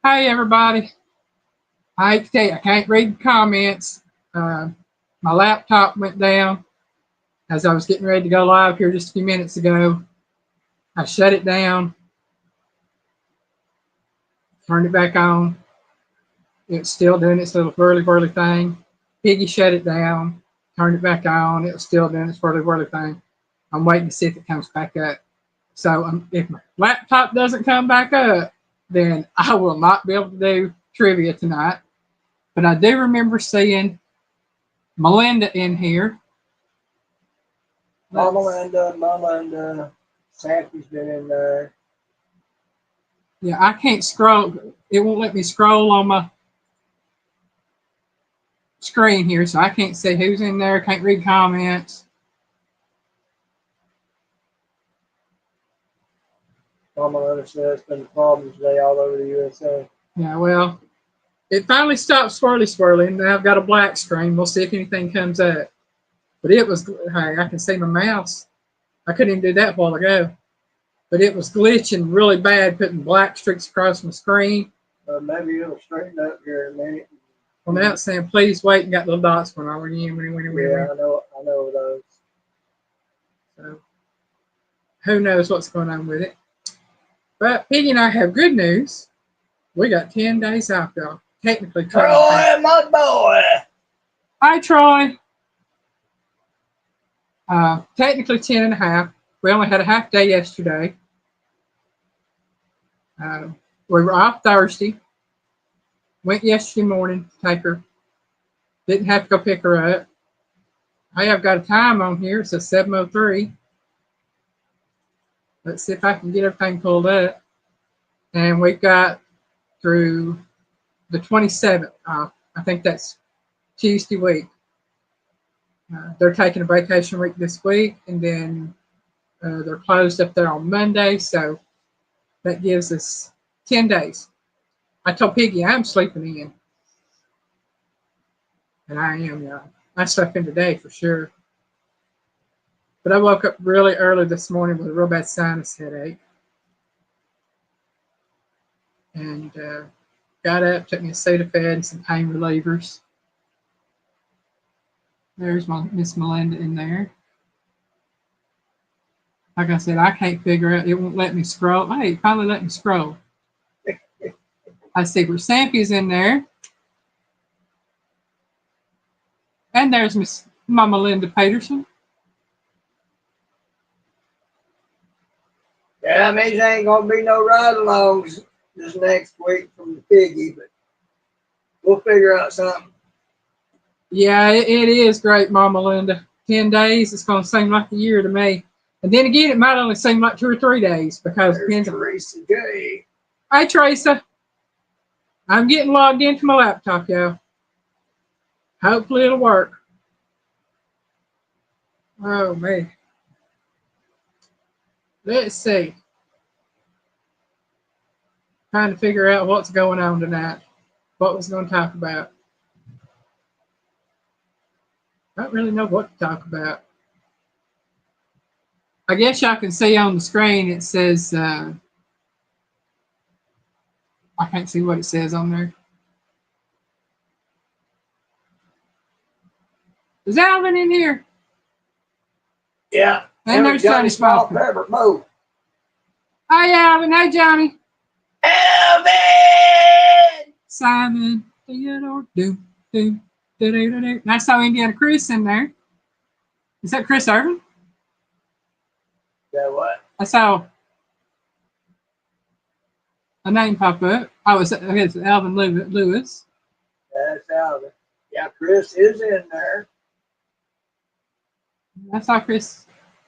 Hey everybody. I hate to tell you, I can't read the comments. My laptop went down as I was getting ready to go live here just a few minutes ago. I shut it down, turned it back on. It's still doing its little whirly thing. Piggy shut it down, turned it back on. It was still doing its whirly thing. I'm waiting to see if it comes back up. So if my laptop doesn't come back up, then I will not be able to do trivia tonight. But I do remember seeing Melinda in here. Mama and Sappy's been in there. Yeah, I can't scroll. It won't let me scroll on my screen here, so I can't see who's in there. Can't read comments. Mama understands it's been a problem today all over the USA. Yeah, well, it finally stopped swirling. Now I've got a black screen. We'll see if anything comes up. But it was, hey, I can see my mouse. I couldn't even do that a while ago. But it was glitching really bad, putting black streaks across my screen. Maybe it'll straighten up here in a minute. Well, now it's saying, please wait, and got little dots going on. Yeah, I know those. So, who knows what's going on with it. But Piggy and I have good news. We got 10 days off, y'all. Technically, Troy, my boy. Hi, Troy. Technically 10 and a half. We only had a half day yesterday. We were off Thursday. Went yesterday morning to take her. Didn't have to go pick her up. Hey, I've got a time on here. It says 7:03. Let's see if I can get everything pulled up. And we've got through the 27th off. I think that's Tuesday week. They're taking a vacation week this week, and then they're closed up there on Monday, so that gives us 10 days. I told Piggy I'm sleeping in. And I am, yeah. I slept in today for sure. But I woke up really early this morning with a real bad sinus headache. And got up, took me a Sudafed and some pain relievers. There's my Miss Melinda in there. Like I said, I can't figure out. It won't let me scroll. Hey, it finally let me scroll. I see where Sampy's in there. And there's Miss Mama Linda Peterson. Yeah, I mean, there ain't gonna be no ride-alongs this next week from the Piggy, but we'll figure out something. Yeah, it is great, Mama Linda. 10 days, it's going to seem like a year to me. And then again, it might only seem like 2 or 3 days because it depends on. Teresa J. Hi, Teresa. I'm getting logged into my laptop, y'all. Hopefully it'll work. Oh, man. Let's see. Trying to figure out what's going on tonight. What was going to talk about. I don't really know what to talk about. I guess y'all can see on the screen it says, I can't see what it says on there. Is Alvin in here? Yeah. And there's Johnny Small Pepper. Move. Hi, Alvin. Hi, Johnny. Alvin! Simon Theodore. And I saw Indiana Chris in there. Is that Chris Irvin? Yeah, what? I saw a name pop up. Oh, it's Alvin Lewis. That's Alvin. Yeah, Chris is in there. I saw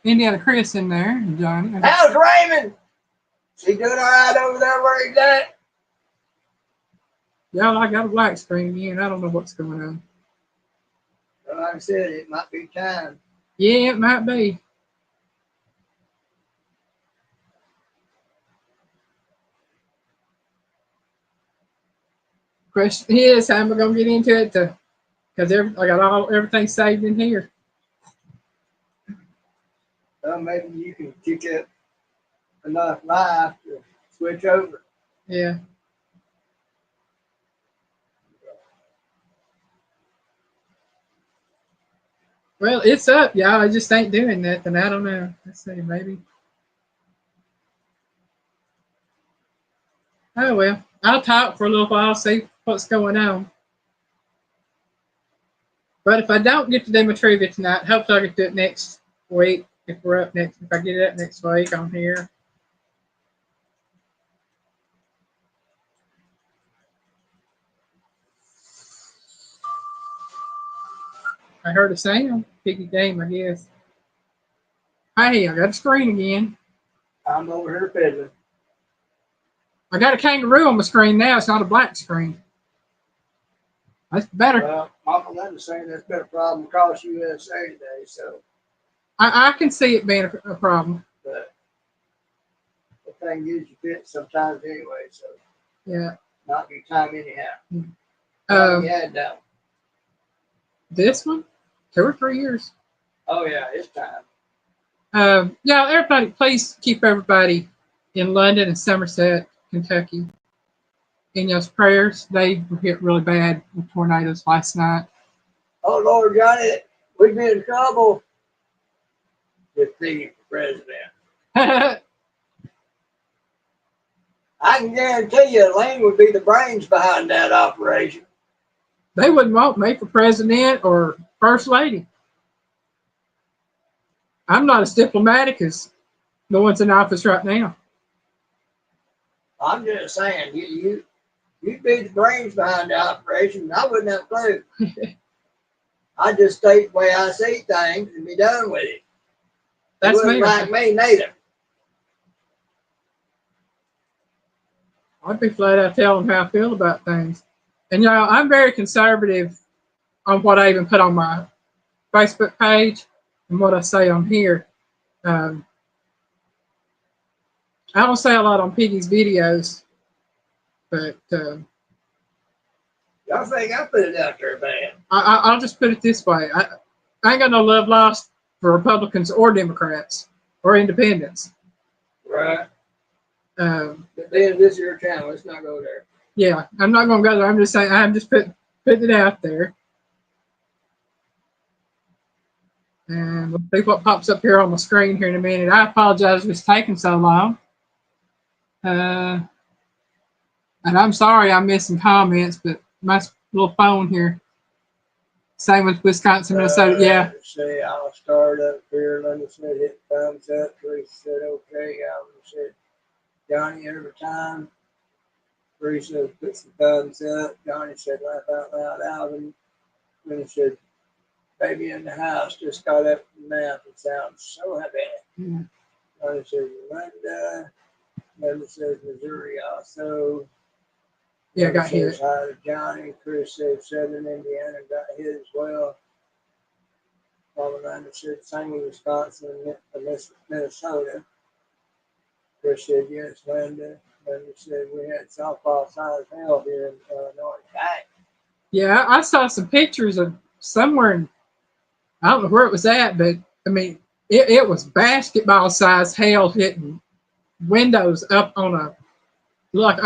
Indiana Chris in there, and Johnny. How's Raymond? Is he doing all right over there where he's at? Y'all, I got a black screen again. I don't know what's going on. Well, like I said, it might be time. Yeah, it might be. Question is, how am I going to get into it? Because I got everything saved in here. Well, maybe you can kick it enough live to switch over. Yeah. Well, it's up, y'all. I just ain't doing nothing. I don't know. Let's see, maybe. Oh well, I'll talk for a little while, see what's going on. But if I don't get to do my trivia tonight, hopefully I get to do it next week. If we're up next, if I get it up next week on here. I heard a sound. Piggy game, I guess. Hey, I got a screen again. I'm over here fiddling. I got a kangaroo on my screen now. It's not a black screen. That's better. Well, Mama Linda's saying that's been a problem across USA today, so. I can see it being a problem. But the thing is, you fit sometimes anyway, so. Yeah. Not your time anyhow. How long you had down? This one? 2 or 3 years. Oh, yeah, it's time. Yeah, everybody, please keep everybody in London and Somerset, Kentucky in your prayers. They were hit really bad with tornadoes last night. Oh, Lord, Johnny, we'd be in trouble if he for president. I can guarantee you Lane would be the brains behind that operation. They wouldn't want me for president or first lady. I'm not as diplomatic as the ones in office right now. I'm just saying, you'd be the brains behind the operation. I wouldn't have a clue. I just state the way I see things and be done with it. That's wouldn't me. like me neither. I'd be flat out telling how I feel about things. And y'all, I'm very conservative on what I even put on my Facebook page and what I say on here. Um, I don't say a lot on Piggy's videos, but Y'all think I put it out there bad? I'll just put it this way: I ain't got no love lost for Republicans or Democrats or Independents. Right. But then this is your channel. Let's not go there. Yeah, I'm not gonna go there. I'm just saying. I'm just putting it out there. And we'll see what pops up here on the screen here in a minute. I apologize for it's taking so long. And I'm sorry I'm missing comments, but my little phone here. Same with Wisconsin, Minnesota. Yeah. Say, I'll start up here. Linda said, hit thumbs up. Teresa said, okay. Alvin said, Johnny, every time. Teresa put some thumbs up. Johnny said, laugh out loud. Alvin. Linda said, baby in the house just got up from the nap. It sounds so happy. Yeah. Johnny said, Linda. Linda says, Missouri also. Yeah, got hit. Hi to Johnny. Chris said, Southern Indiana got hit as well. Mama Linda said, same with Wisconsin and Minnesota. Chris said, yes, Linda. Linda said, we had softball size hell here in Illinois. Yeah, I saw some pictures of somewhere in, I don't know where it was at, but I mean, it was basketball size hail hitting windows up on like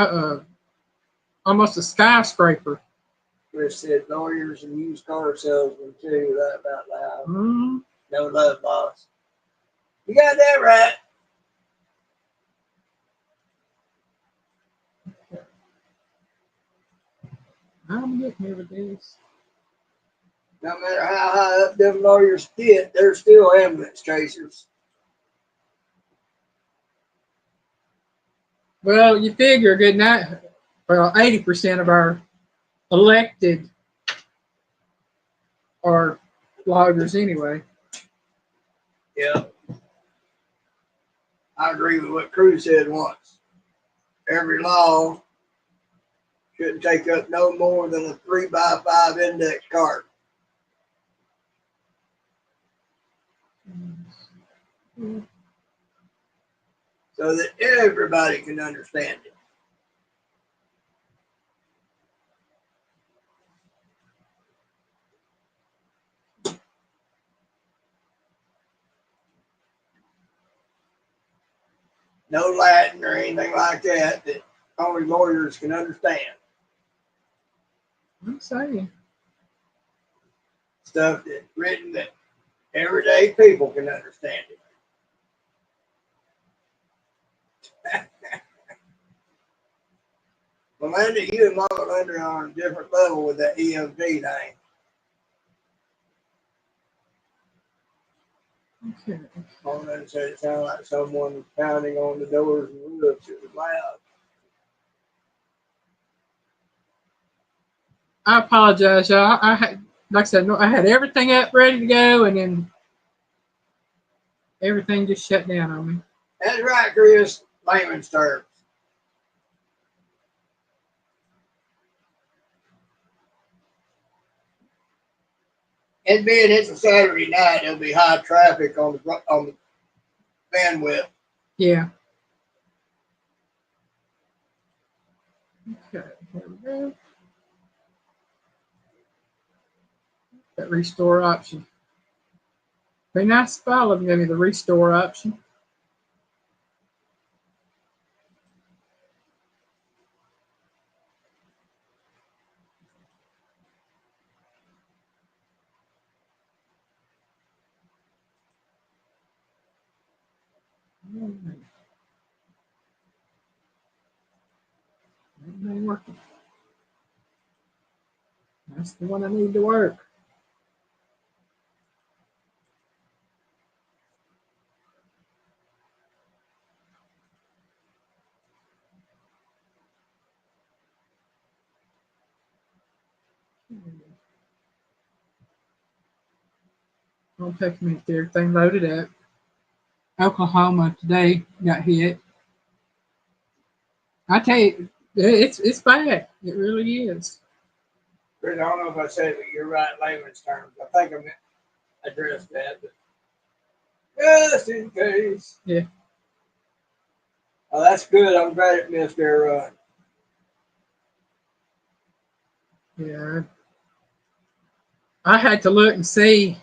almost a skyscraper. Chris said, lawyers and used car salesmen too. That about loud. Mm-hmm. No love lost. You got that right. I'm getting here with this. No matter how high up them lawyers get, they're still ambulance chasers. Well, you figure good night. Well, 80% of our elected are lawyers anyway. Yeah. I agree with what Cruz said once. Every law shouldn't take up no more than a 3x5 index card. So that everybody can understand it. No Latin or anything like that that only lawyers can understand. I'm saying. Stuff that's written that Everyday people can understand it. Melinda, you and Mama Linda are on a different level with that EMT thing. Okay. Mama Linda said it sounded like someone was pounding on the doors and roofs. It was loud. I apologize, y'all. I had, like I said, no, I had everything up ready to go, and then everything just shut down on me. That's right, Chris. Layman's terms. And being it's a Saturday night, there'll be high traffic on the bandwidth. Yeah. Okay. Here we go. That restore option. Be nice if all of them give me the restore option. That ain't working. That's the one I need to work. It'll take me to get everything loaded up. Oklahoma today got hit. I tell you, it's bad. It really is. Chris, I don't know if I said it, but you're right, layman's terms. I think I addressed that, but just in case. Yeah. Oh, that's good. I'm glad it missed their run. Yeah. I had to look and see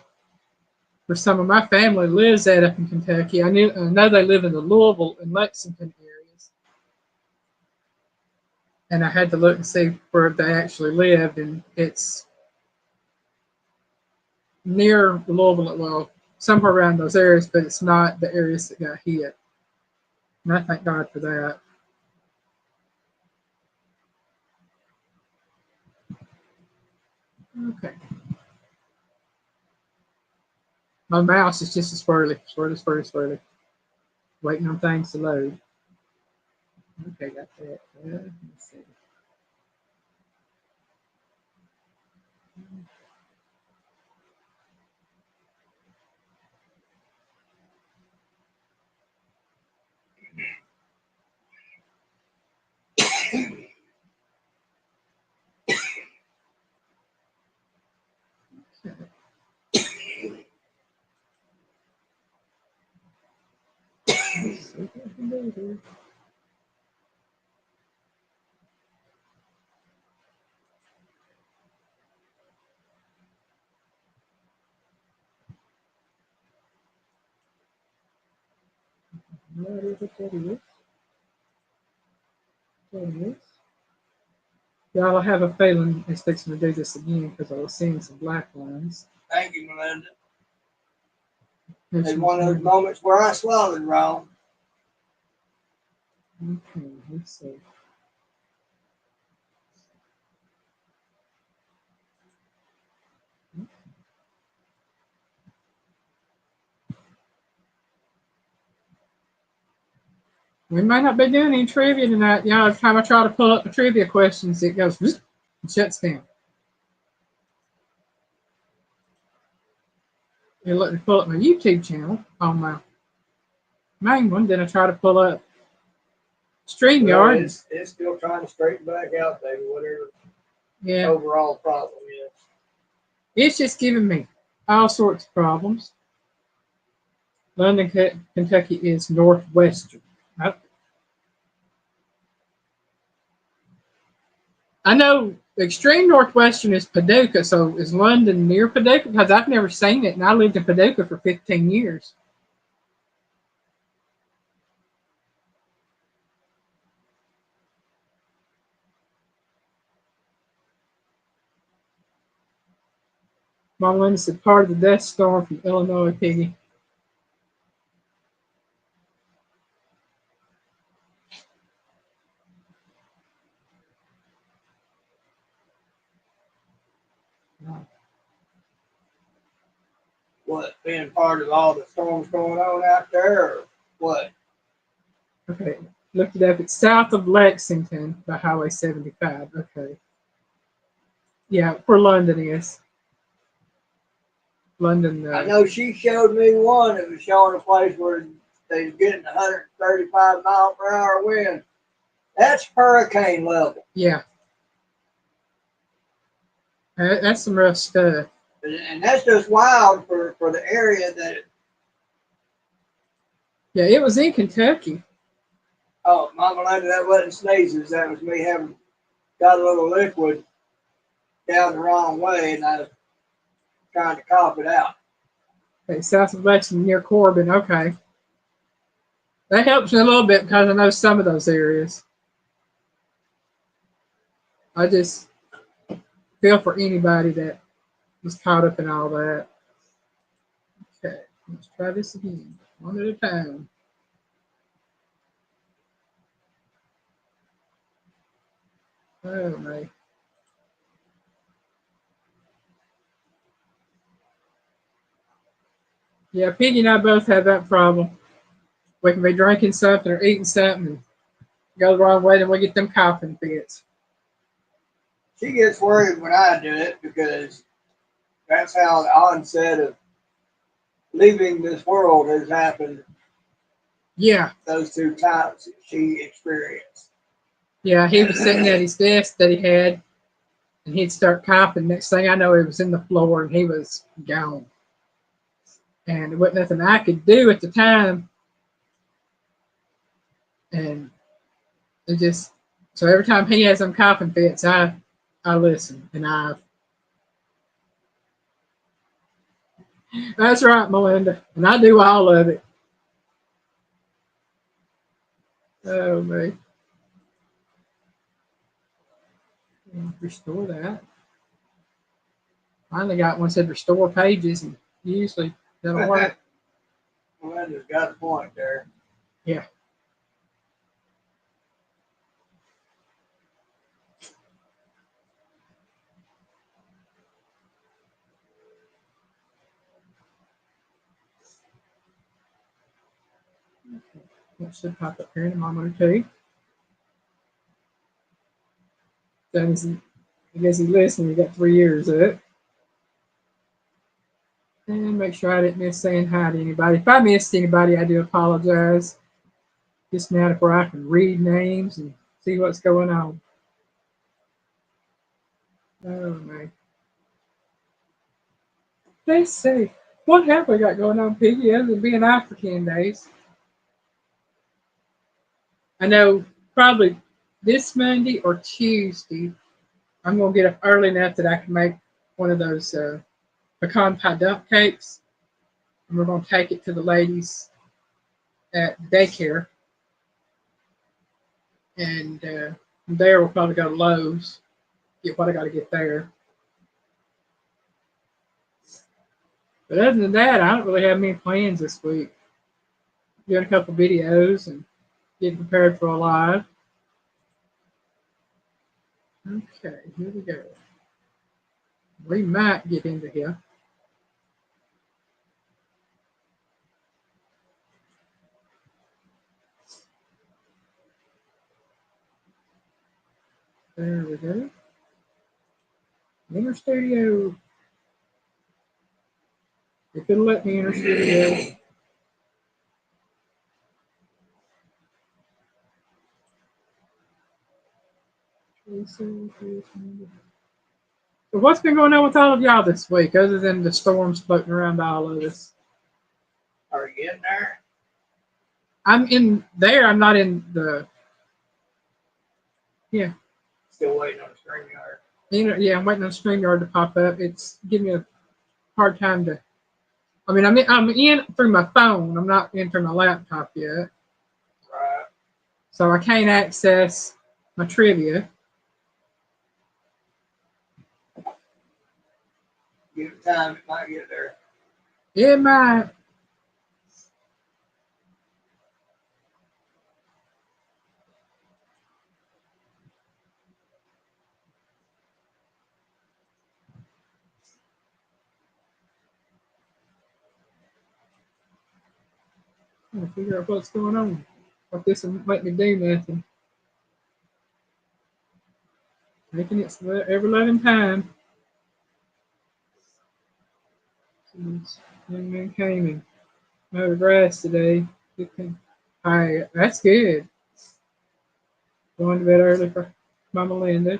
where some of my family lives at up in Kentucky. I know they live in the Louisville and Lexington areas, and I had to look and see where they actually lived, and it's near Louisville. Well, somewhere around those areas, but it's not the areas that got hit. And I thank God for that. Okay. My mouse is just as swirly. Waiting on things to load. Okay, got that. Let's see. Let's see what I can do here. What is it? That is. That is. Y'all, I have a feeling it's fixing to do this again because I was seeing some black lines. Thank you, Melinda. Here's It's one of those moments where I swallowed wrong. Okay, let's see. We might not be doing any trivia tonight. Y'all, every time I try to pull up the trivia questions, it goes and shuts down. You let me pull up my YouTube channel on my main one, then I try to pull up Well, StreamYard. it's still trying to straighten back out, baby, whatever Yeah, overall problem is. it's just giving me all sorts of problems. London, Kentucky is northwestern. I, I know extreme northwestern is Paducah, so is London near Paducah? Because I've never seen it, and I lived in Paducah for 15 years. Mama Linda said part of the dust storm from Illinois, Piggy. What, being part of all the storms going on out there, or what? Okay, looked it up. It's south of Lexington by Highway 75. Okay. Yeah, where London is. London. I know she showed me one that was showing a place where they was getting 135 mile per hour wind. That's hurricane level. Yeah. That's some rough stuff. And that's just wild for the area that. Yeah, it was in Kentucky. Oh, Mama Linda, that wasn't sneezes. That was me having got a little liquid down the wrong way, and I was trying to cough it out. Okay, south of Lexington near Corbin. Okay. That helps me a little bit because I know some of those areas. I just feel for anybody that was caught up in all that. Okay, let's try this again. One at a time. Oh, my. Yeah, Piggy and I both have that problem. We can be drinking something or eating something and go the wrong way, then we get them coughing fits. She gets worried when I do it because that's how the onset of leaving this world has happened. Yeah. Those 2 times that she experienced. Yeah, he was sitting at his desk that he had, and he'd start coughing. Next thing I know, he was in the floor and he was gone. And there wasn't nothing I could do at the time. And it just, so every time he has them coughing fits, I listen. And that's right, Melinda. And I do all of it. Oh, man. Restore that. Finally got one that said restore pages, and usually that'll work. Melinda's got a point there. Yeah. Okay. That should pop up here in a moment or two. I guess he's listening. We got 3 years of it. And make sure I didn't miss saying hi to anybody. If I missed anybody, I do apologize. Just now to where I can read names and see what's going on. Oh, man. Let's see. What have we got going on, Piggy, other than being out for 10 days? I know probably this Monday or Tuesday, I'm going to get up early enough that I can make one of those pecan pie dump cakes. And we're going to take it to the ladies at daycare. And from there, we'll probably go to Lowe's, get what I got to get there. But other than that, I don't really have many plans this week. Doing a couple videos and getting prepared for a live. Okay, here we go. We might get into here. There we go. Enter studio. If it'll let me enter studio. So what's been going on with all of y'all this week, other than the storms floating around all of us? Are you in there? I'm in there. I'm not in the. Yeah. Still waiting on the StreamYard. Yeah, I'm waiting on StreamYard to pop up. It's giving me a hard time to. I mean, I'm in through my phone. I'm not in through my laptop yet. Right. So I can't access my trivia. Give it time, it might get there. It might. I'm trying to figure out what's going on. If this will make me do nothing. Making it ever letting time. Young man came and mowed grass today. Alright, that's good. Going to bed early for Mama Linda.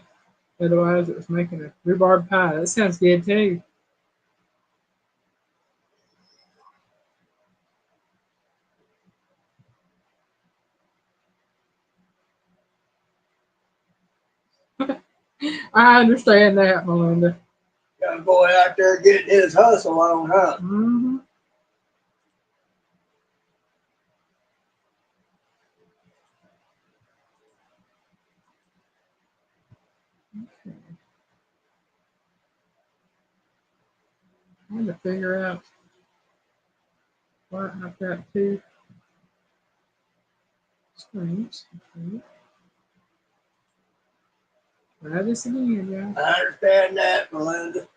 Otherwise, it was making a rhubarb pie. That sounds good too. I understand that, Melinda. Got a boy out there getting his hustle on, huh? Mm-hmm. I had to figure out why I've got two screens. Okay. Try this again, y'all. I understand that, Melinda.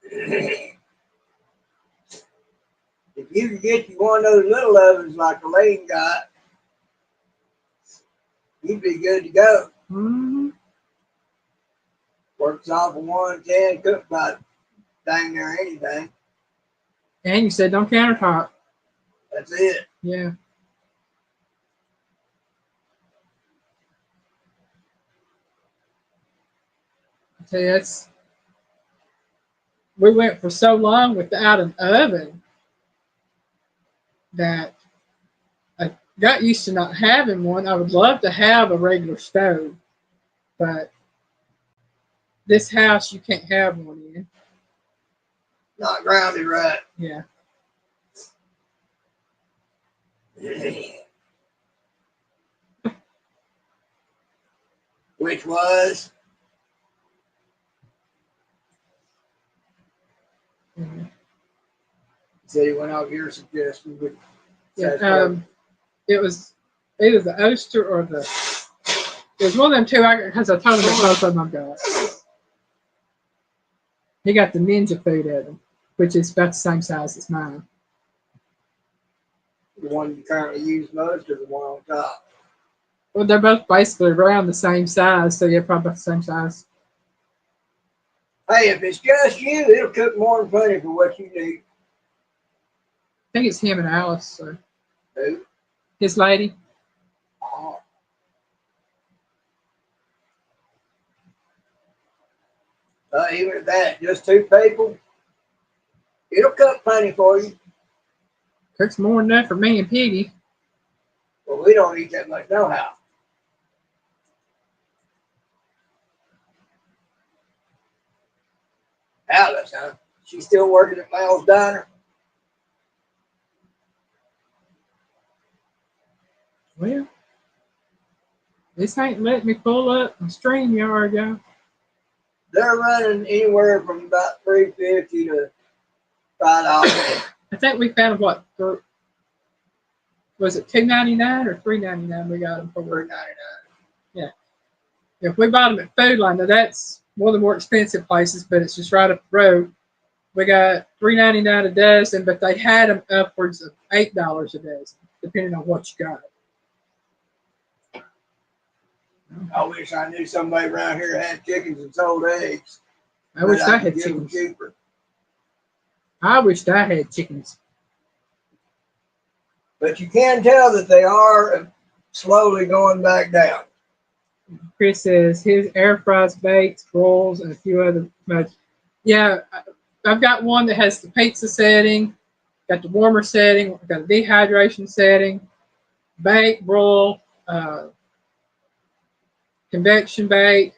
If you could get you one of those little ovens like Elaine got, you'd be good to go. Mm-hmm. Works off of 110, cook about dang near anything. And you said don't countertop. That's it. Yeah. I tell you, we went for so long without an oven that I got used to not having one. I would love to have a regular stove, but this house you can't have one in. Not grounded right. Yeah. Which was? Mm-hmm. So you went off your suggestion. But Yeah. It was either the Oster or the. It was one of them two. Because I told him that both of them I've got. He got the Ninja Food oven, which is about the same size as mine. the one you currently use most or the one on top? Well, they're both basically around the same size, so yeah, probably about the same size. Hey, if it's just you, it'll cook more than plenty for what you need. I think it's him and Alice. So. Who? His lady. Oh. Even at that, just two people, it'll cook plenty for you. Cooks more than enough for me and Piggy. Well, we don't eat that much no how. Alice, huh? She's still working at Mal's Diner? Well, this ain't letting me pull up my StreamYard, y'all. They're running anywhere from about $3.50 to $5. I think we found what was it $2.99 or $3.99 we got them for? $3.99. Yeah. If we bought them at Food Line, now that's one of the more expensive places, but it's just right up the road. We got $3.99 a dozen, but they had them upwards of $8 a dozen, depending on what you got. I wish I knew somebody around here that had chickens and sold eggs. I wish I had get them chickens. cheaper. I wished I had chickens. But you can tell that they are slowly going back down. Chris says his air fries, bakes, rolls, and a few other modes. Yeah, I've got one that has the pizza setting, got the warmer setting, got a dehydration setting, bake, roll, convection bake.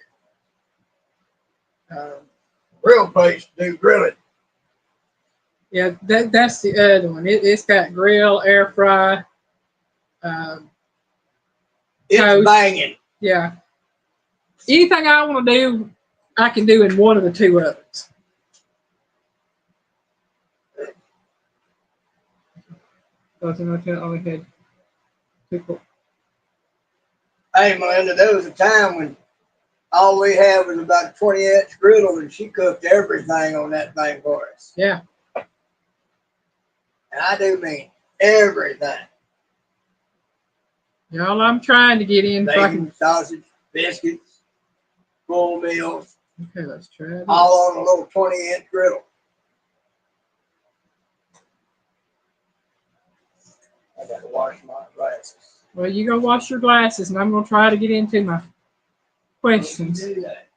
Real place to do grilling. Yeah, that's the other one. It's got grill, air fry, It's toast. banging. Yeah. Anything I want to do, I can do in one of the two ovens. Only had people. Hey, Melinda, there was a time when all we had was about a 20-inch griddle, and she cooked everything on that thing for us. Yeah. And I do mean everything. Y'all, I'm trying to get in. Bacon, sausage, biscuits, full meals. Okay, let's try this. All on a little 20-inch griddle. I got to wash my glasses. Well, you go wash your glasses, and I'm going to try to get into my questions. Do that.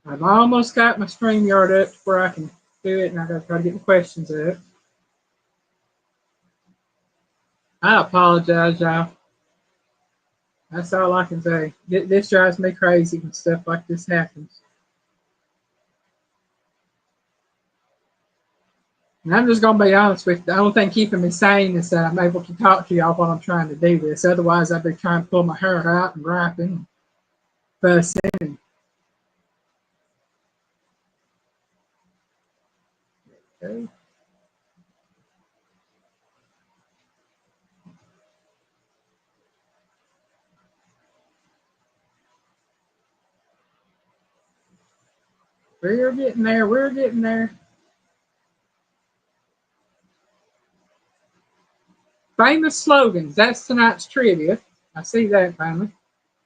I've almost got my StreamYard up to where I can do it, and I got to try to get the questions up. I apologize, y'all. That's all I can say. This drives me crazy when stuff like this happens. And I'm just going to be honest with you. The only thing keeping me sane is that I'm able to talk to y'all while I'm trying to do this. Otherwise, I'd be trying to pull my hair out and griping, fussing. Okay. We're getting there. We're getting there. Famous slogans. That's tonight's trivia. I see that finally.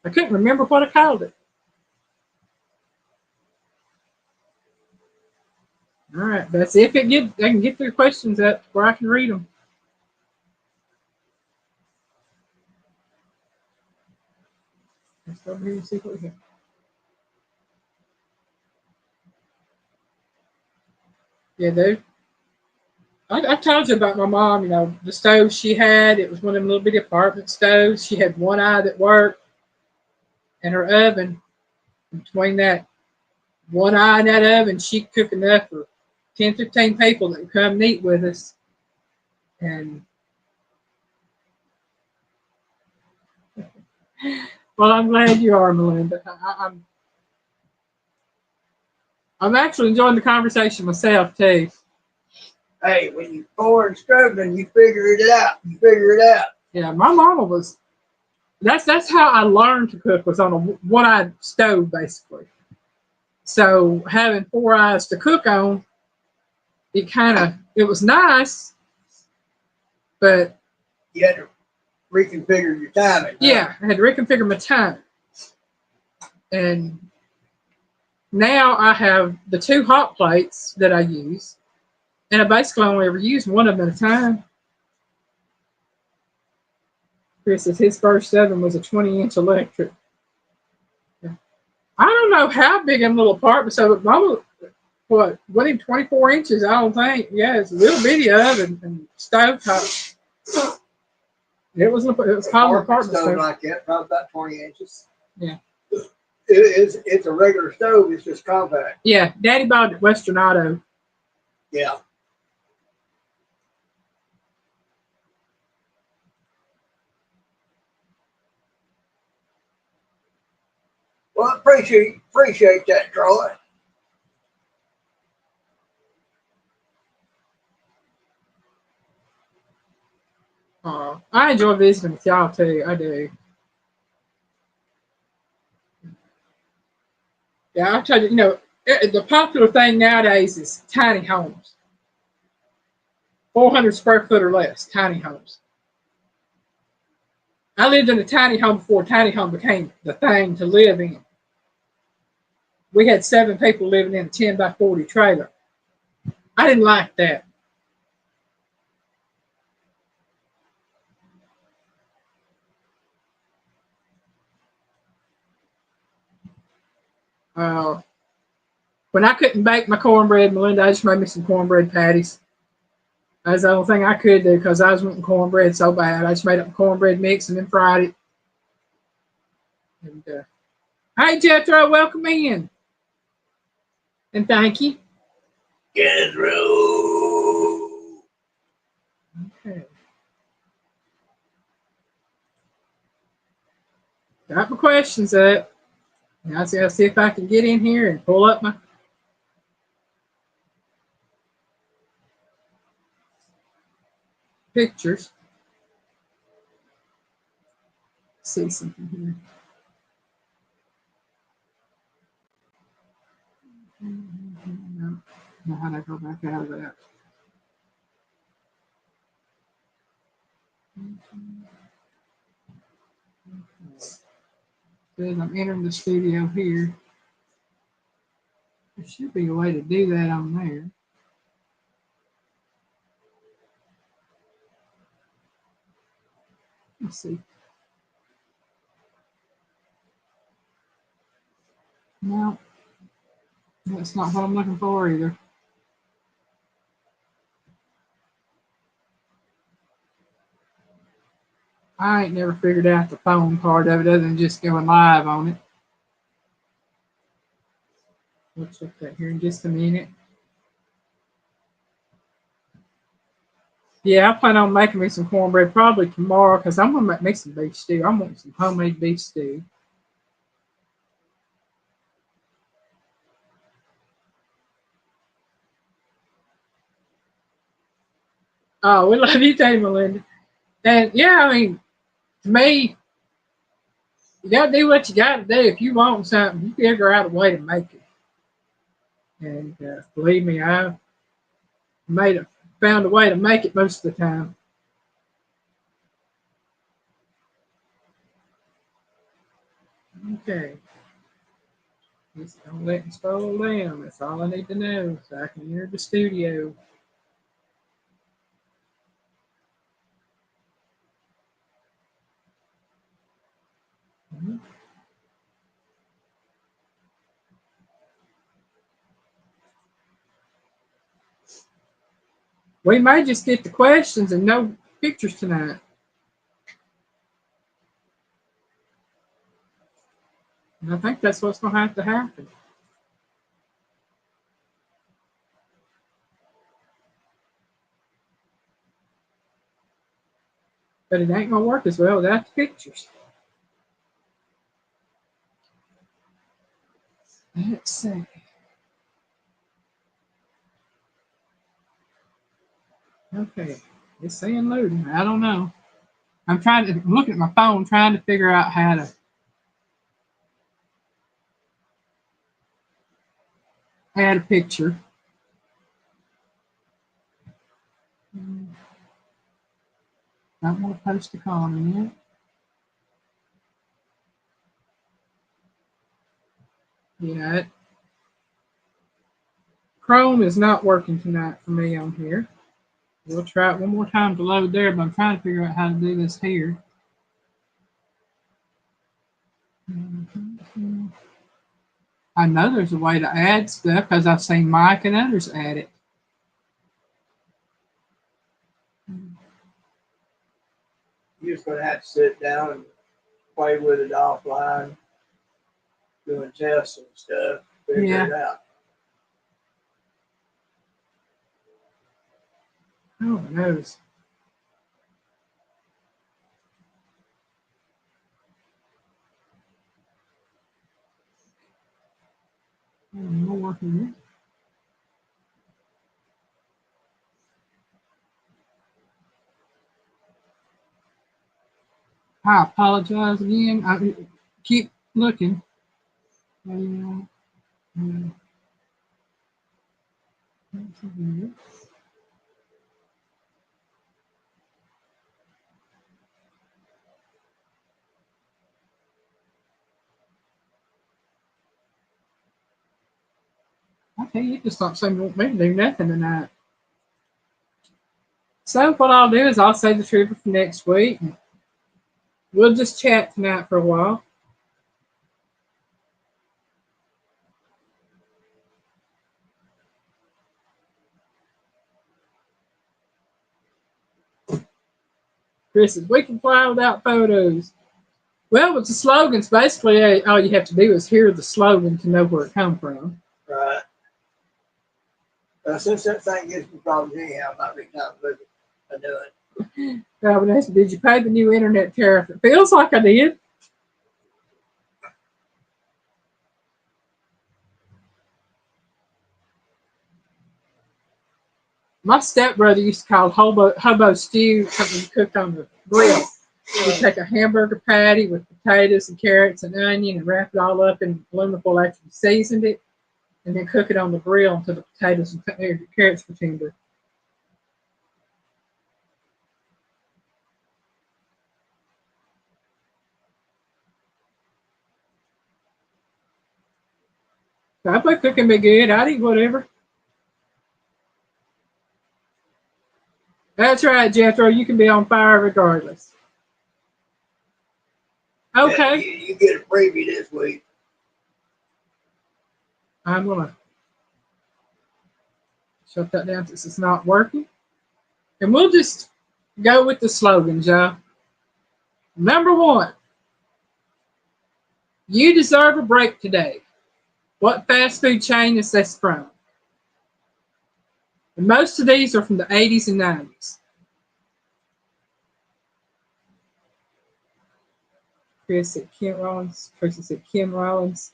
I couldn't remember what I called it. All right, that's if it get. I can get the questions up where I can read them. Let's go over here and see what we have. Yeah, dude. I told you about my mom. You know the stove she had. It was one of them little bitty apartment stoves. She had one eye that worked, and her oven. Between that one eye and that oven, she cooked enough for 10, 15 people that would come and eat with us. And well, I'm glad you are, Melinda. I'm actually enjoying the conversation myself too. Hey, when you're poor and struggling, you figure it out. You figure it out. Yeah, my mama was. That's how I learned to cook was on a one-eyed stove basically. So having four eyes to cook on, it was nice, but You had to reconfigure your timing. yeah, I had to reconfigure my time. And now I have the two hot plates that I use, and I basically only ever use one of them at a time. Chris says his first oven was a 20-inch electric. I don't know how big them little apartments are, but mama, what even 24 inches? I don't think. Yeah, it's a little bitty oven and stove top. It was called an apartment stove. Like that, probably about 20 inches. Yeah. It's a regular stove. It's just compact. Yeah, Daddy bought it at Western Auto. Yeah. Well, I appreciate that, Troy. I enjoy visiting with y'all too. I do. Yeah, I tell you, the popular thing nowadays is tiny homes, 400 square foot or less, tiny homes. I lived in a tiny home before tiny home became the thing to live in. We had 7 people living in a 10 by 40 trailer. I didn't like that. When I couldn't bake my cornbread, Melinda, I just made me some cornbread patties. That's the only thing I could do because I was wanting cornbread so bad. I just made up a cornbread mix and then fried it. And, hey, Jethro, welcome in. And thank you. Jethro. Okay. Got my questions up. Now I gotta see if I can get in here and pull up my pictures. See something here. No, know how to go back out of that. Says I'm entering the studio here. There should be a way to do that on there. Let's see. No, that's not what I'm looking for either. I ain't never figured out the phone part of it other than just going live on it. We'll check that here in just a minute. Yeah, I plan on making me some cornbread probably tomorrow because I'm gonna make me some beef stew. I want some homemade beef stew. Oh, we love you too, Melinda. And yeah, I mean, to me, you gotta do what you gotta do. If you want something, you figure out a way to make it. And believe me, I've found a way to make it most of the time. Okay, just don't let me scroll down. That's all I need to know so I can enter the studio. Mhm. We may just get the questions and no pictures tonight. And I think that's what's going to have to happen. But it ain't going to work as well without the pictures. Let's see. Okay, it's saying loading. I don't know. I'm looking at my phone trying to figure out how to add a picture. Don't want to post a comment. Yeah, Chrome is not working tonight for me on here. We'll try it one more time to load there, but I'm trying to figure out how to do this here. I know there's a way to add stuff because I've seen Mike and others add it. You're just gonna have to sit down and play with it offline, doing tests and stuff, figure it out. Oh, it knows. More working here. I apologize again. I keep looking. I tell you, it just don't seem to want me to do nothing tonight. So what I'll do is I'll save the trivia for next week. We'll just chat tonight for a while. Chris says, we can fly without photos. Well, with the slogans, basically all you have to do is hear the slogan to know where it come from. Right. Since that thing gives me problems anyhow, I'm not really time to look at doing. Vanessa, did you pay the new internet tariff? It feels like I did. My stepbrother used to call hobo stew something cooked on the grill. You take a hamburger patty with potatoes and carrots and onion and wrap it all up in aluminum foil after you seasoned it, and then cook it on the grill until the potatoes and carrots were tender. I thought cooking be good. I'd eat whatever. That's right, Jethro. You can be on fire regardless. Yeah, Okay. you get a freebie this week. I'm going to shut that down since it's not working. And we'll just go with the slogans, y'all. Number one, you deserve a break today. What fast food chain is this from? And most of these are from the 80s and 90s. Chris said Kim Rollins. Tracy said Kim Rollins.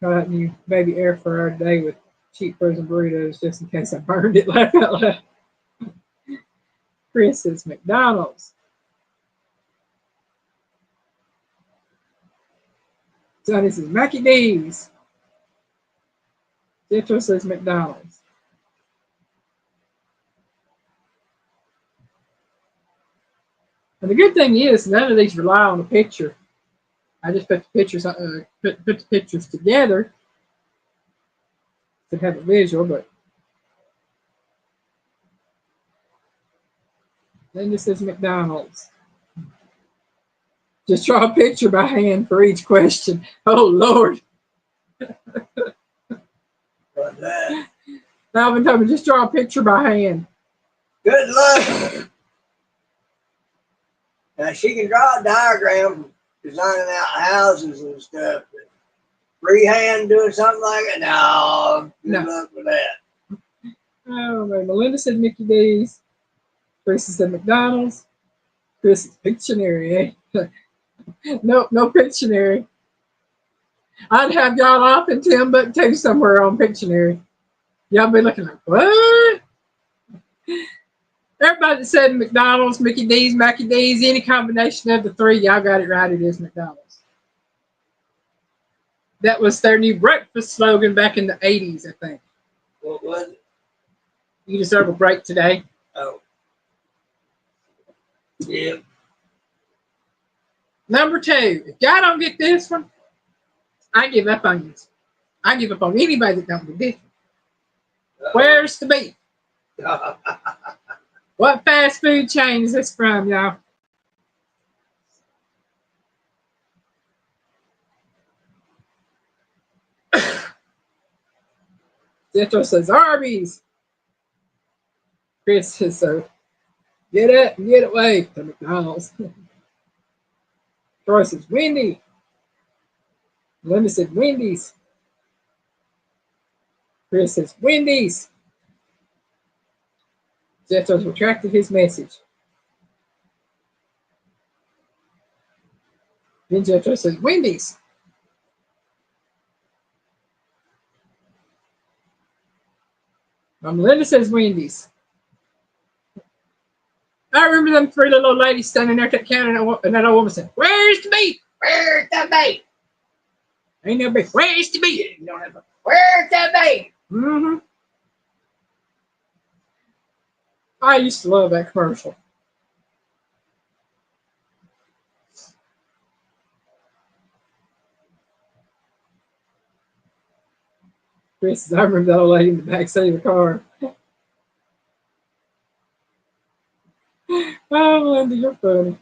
Got new baby air fryer today with cheap frozen burritos just in case I burned it. Laugh out loud. Chris says McDonald's. Johnny says Mackie D's. Jethro says McDonald's. And the good thing is, none of these rely on a picture. I just put the pictures put the pictures together to have a visual, but then this is McDonald's. Just draw a picture by hand for each question. Oh Lord. What's that? Alvin told me just draw a picture by hand. Good luck. Now she can draw a diagram designing out houses and stuff. But freehand doing something like it? No. Good luck with that. Oh man. Melinda said Mickey D's. Chris said McDonald's. Chris is Pictionary, eh? Nope, no Pictionary. I'd have y'all off in Timbuktu somewhere on Pictionary. Y'all be looking like, what? Everybody that said McDonald's, Mickey D's, Mackie D's, any combination of the three, y'all got it right. It is McDonald's. That was their new breakfast slogan back in the 80s, I think. What was it? You deserve a break today. Oh. Yeah. Number two, if y'all don't get this one, I give up on you. I give up on anybody that don't get this one. Where's the beef? What fast food chain is this from, y'all? Jethro says Arby's. Chris says so. Get it and get away to McDonald's. Troy says Wendy. Linda said Wendy's. Chris says Wendy's. Jethro's retracted his message. Then Jethro says Wendy's. Melinda says Wendy's. I remember them three little old ladies standing there at that counter, and that old woman said, "Where's the beef? Where's the beef? Ain't no beef. Where's the beef? You don't have a. Where's the beef?" Mm-hmm. I used to love that commercial. Chris says, I remember that old lady in the back seat of the car. Oh, Melinda, you're funny.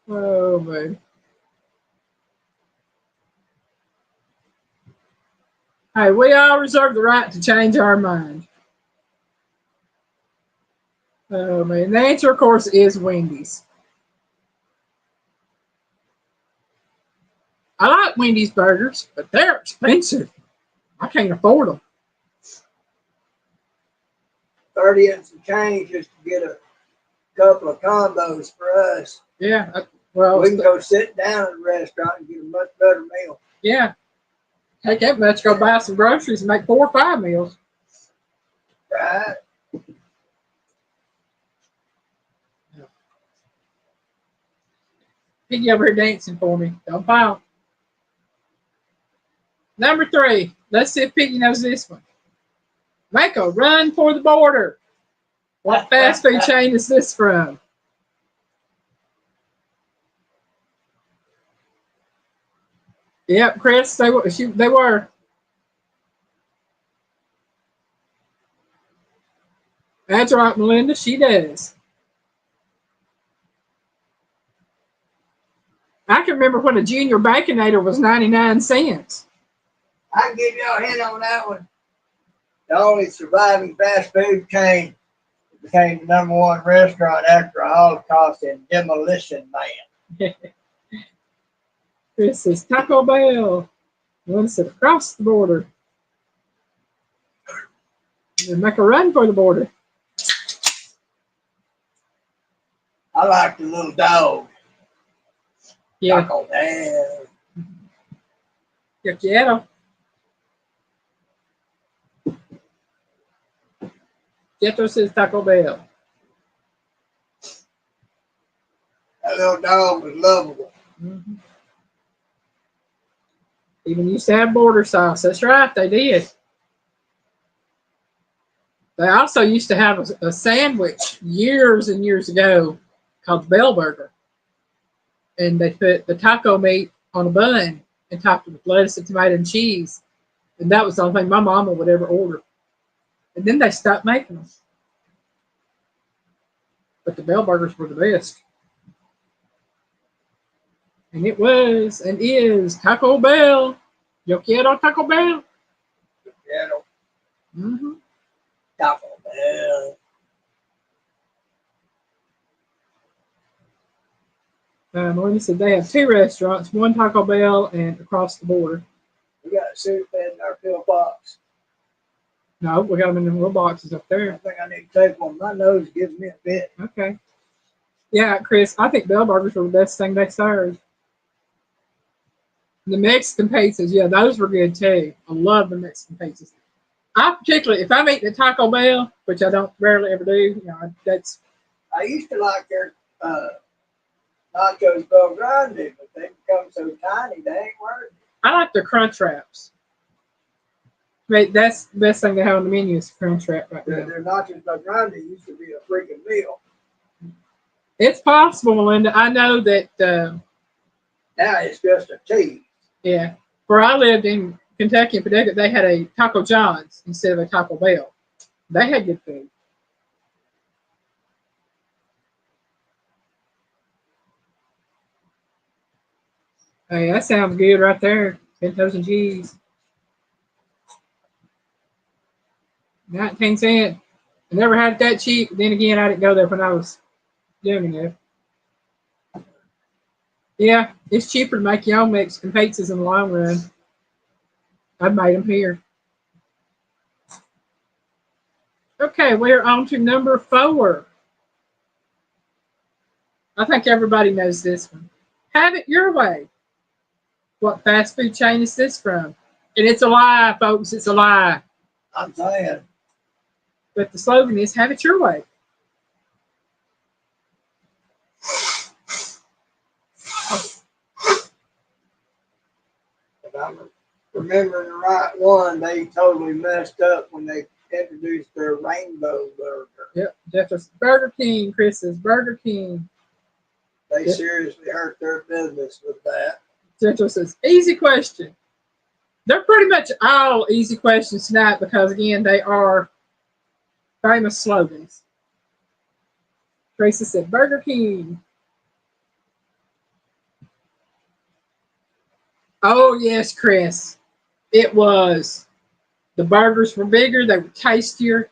Oh, man. Hey, we all reserve the right to change our mind. Oh, man. The answer, of course, is Wendy's. I like Wendy's burgers, but they're expensive. I can't afford them. 30 and some change just to get a couple of combos for us. Yeah. Well, We can go sit down at a restaurant and get a much better meal. yeah. Take that much, go buy some groceries and make 4 or 5 meals. Right? Piggy over here dancing for me. Don't pout. Number 3. Let's see if Piggy knows this one. Make a run for the border. What fast food chain is this from? Yep, Chris, they were. That's right, Melinda. She does. I can remember when a junior baconator was 99 cents. I can give you a hint on that one. The only surviving fast food chain became the number 1 restaurant after a Holocaust in Demolition Man. Chris says Taco Bell. One said across the border. And make a run for the border. I like the little dog. Yeah. Taco Bell. Yo quiero. Jetro says Taco Bell. That little dog was lovable. Mm-hmm. Even used to have border sauce. That's right, they did. They also used to have a sandwich years and years ago called the Bell Burger. And they put the taco meat on a bun and topped it with lettuce and tomato and cheese. And that was the only thing my mama would ever order. And then they stopped making them. But the Bell Burgers were the best. And it was and is Taco Bell. Yo quiero Taco Bell. Yeah, Mm-hmm. Taco Bell. Melinda said they have 2 restaurants, one Taco Bell and across the border. We got soup in our pillbox. No, we got them in the little boxes up I there. think I need to take one. My nose gives me a bit. Okay. Yeah, Chris, I think Bell Burgers were the best thing they served. The Mexican pizzas, yeah, those were good too. I love the Mexican pizzas. I particularly, if I'm eating at Taco Bell, which I don't rarely ever do, that's. I used to like their nachos Bel Grande, but they become so tiny they ain't worth it. I like their Crunch Wraps. But that's the best thing they have on the menu is Crunch Wrap right now. Their nachos Bel Grande used to be a freaking meal. It's possible, Melinda. I know that. Now it's just a tease. Yeah, where I lived in Kentucky and Paducah, they had a Taco John's instead of a Taco Bell. They had good food. Hey, that sounds good right there. Pintos and cheese. 19 cents. I never had it that cheap. Then again, I didn't go there when I was young enough. Yeah, it's cheaper to make your own Mexican pizzas in the long run. I've made them here. Okay, we're on to number 4. I think everybody knows this one. Have it your way. What fast food chain is this from? And it's a lie, folks. It's a lie. I'm saying. But the slogan is have it your way. If I'm remembering the right one, they totally messed up when they introduced their rainbow burger. Yep, Jefferson. Burger King, Chris says Burger King. They seriously hurt their business with that. Jethro says, easy question. They're pretty much all easy questions tonight because, again, they are famous slogans. Tracy said, Burger King. Oh, yes, Chris. It was. The burgers were bigger. They were tastier.